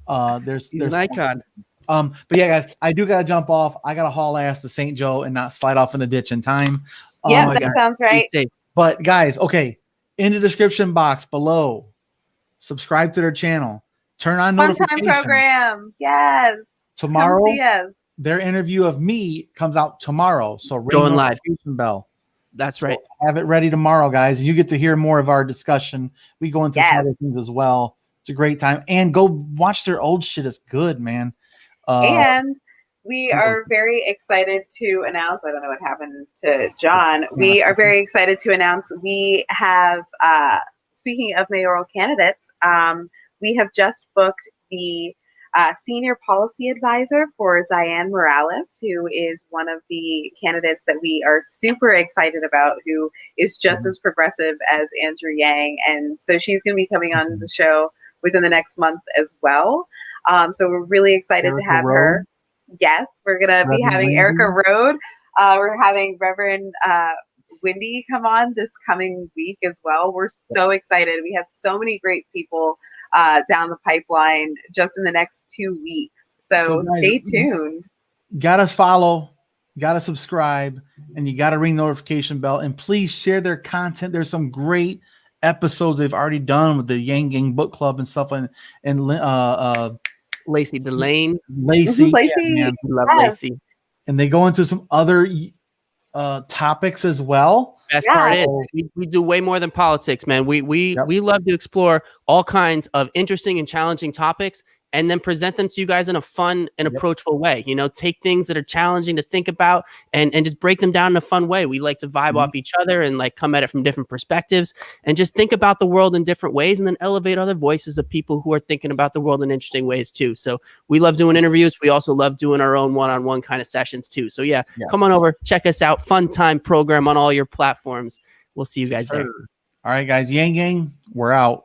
there's an icon. But yeah, guys, I do gotta jump off. I gotta haul ass to St. Joe and not slide off in the ditch in time. Yeah, that sounds right. But guys, okay, in the description box below, subscribe to their channel. Turn on notifications. Fun time program. Yes. Tomorrow, come see us. Their interview of me comes out tomorrow. So ring going the live. notification bell. That's right. Have it ready tomorrow, guys. You get to hear more of our discussion. We go into some other things as well. It's a great time. And go watch their old shit. It's good, man. And we are very excited to announce, I don't know what happened to John. We are very excited to announce we have, speaking of mayoral candidates, we have just booked the senior policy advisor for Diane Morales, who is one of the candidates that we are super excited about, who is just as progressive as Andrew Yang. And so she's going to be coming on the show within the next month as well. So we're really excited to have her. Yes, we're going to be having Erica Rode. We're having Reverend Wendy come on this coming week as well. We're so excited. We have so many great people down the pipeline just in the next 2 weeks. So guys, stay tuned. Gotta follow, gotta subscribe, and you gotta ring the notification bell. And please share their content. There's some great episodes they've already done with the Yang Gang Book Club and stuff. And Lacey Delane. Lacey. Yeah, love Lacey. And they go into some other topics as well. Best part is we do way more than politics, man. We love to explore all kinds of interesting and challenging topics and then present them to you guys in a fun and approachable way. Take things that are challenging to think about and just break them down in a fun way. We like to vibe off each other and like come at it from different perspectives and just think about the world in different ways and then elevate other voices of people who are thinking about the world in interesting ways too. So we love doing interviews. We also love doing our own one-on-one kind of sessions too. So come on over, check us out. Fun time program on all your platforms. We'll see you guys there. All right, guys. Yang Gang, we're out.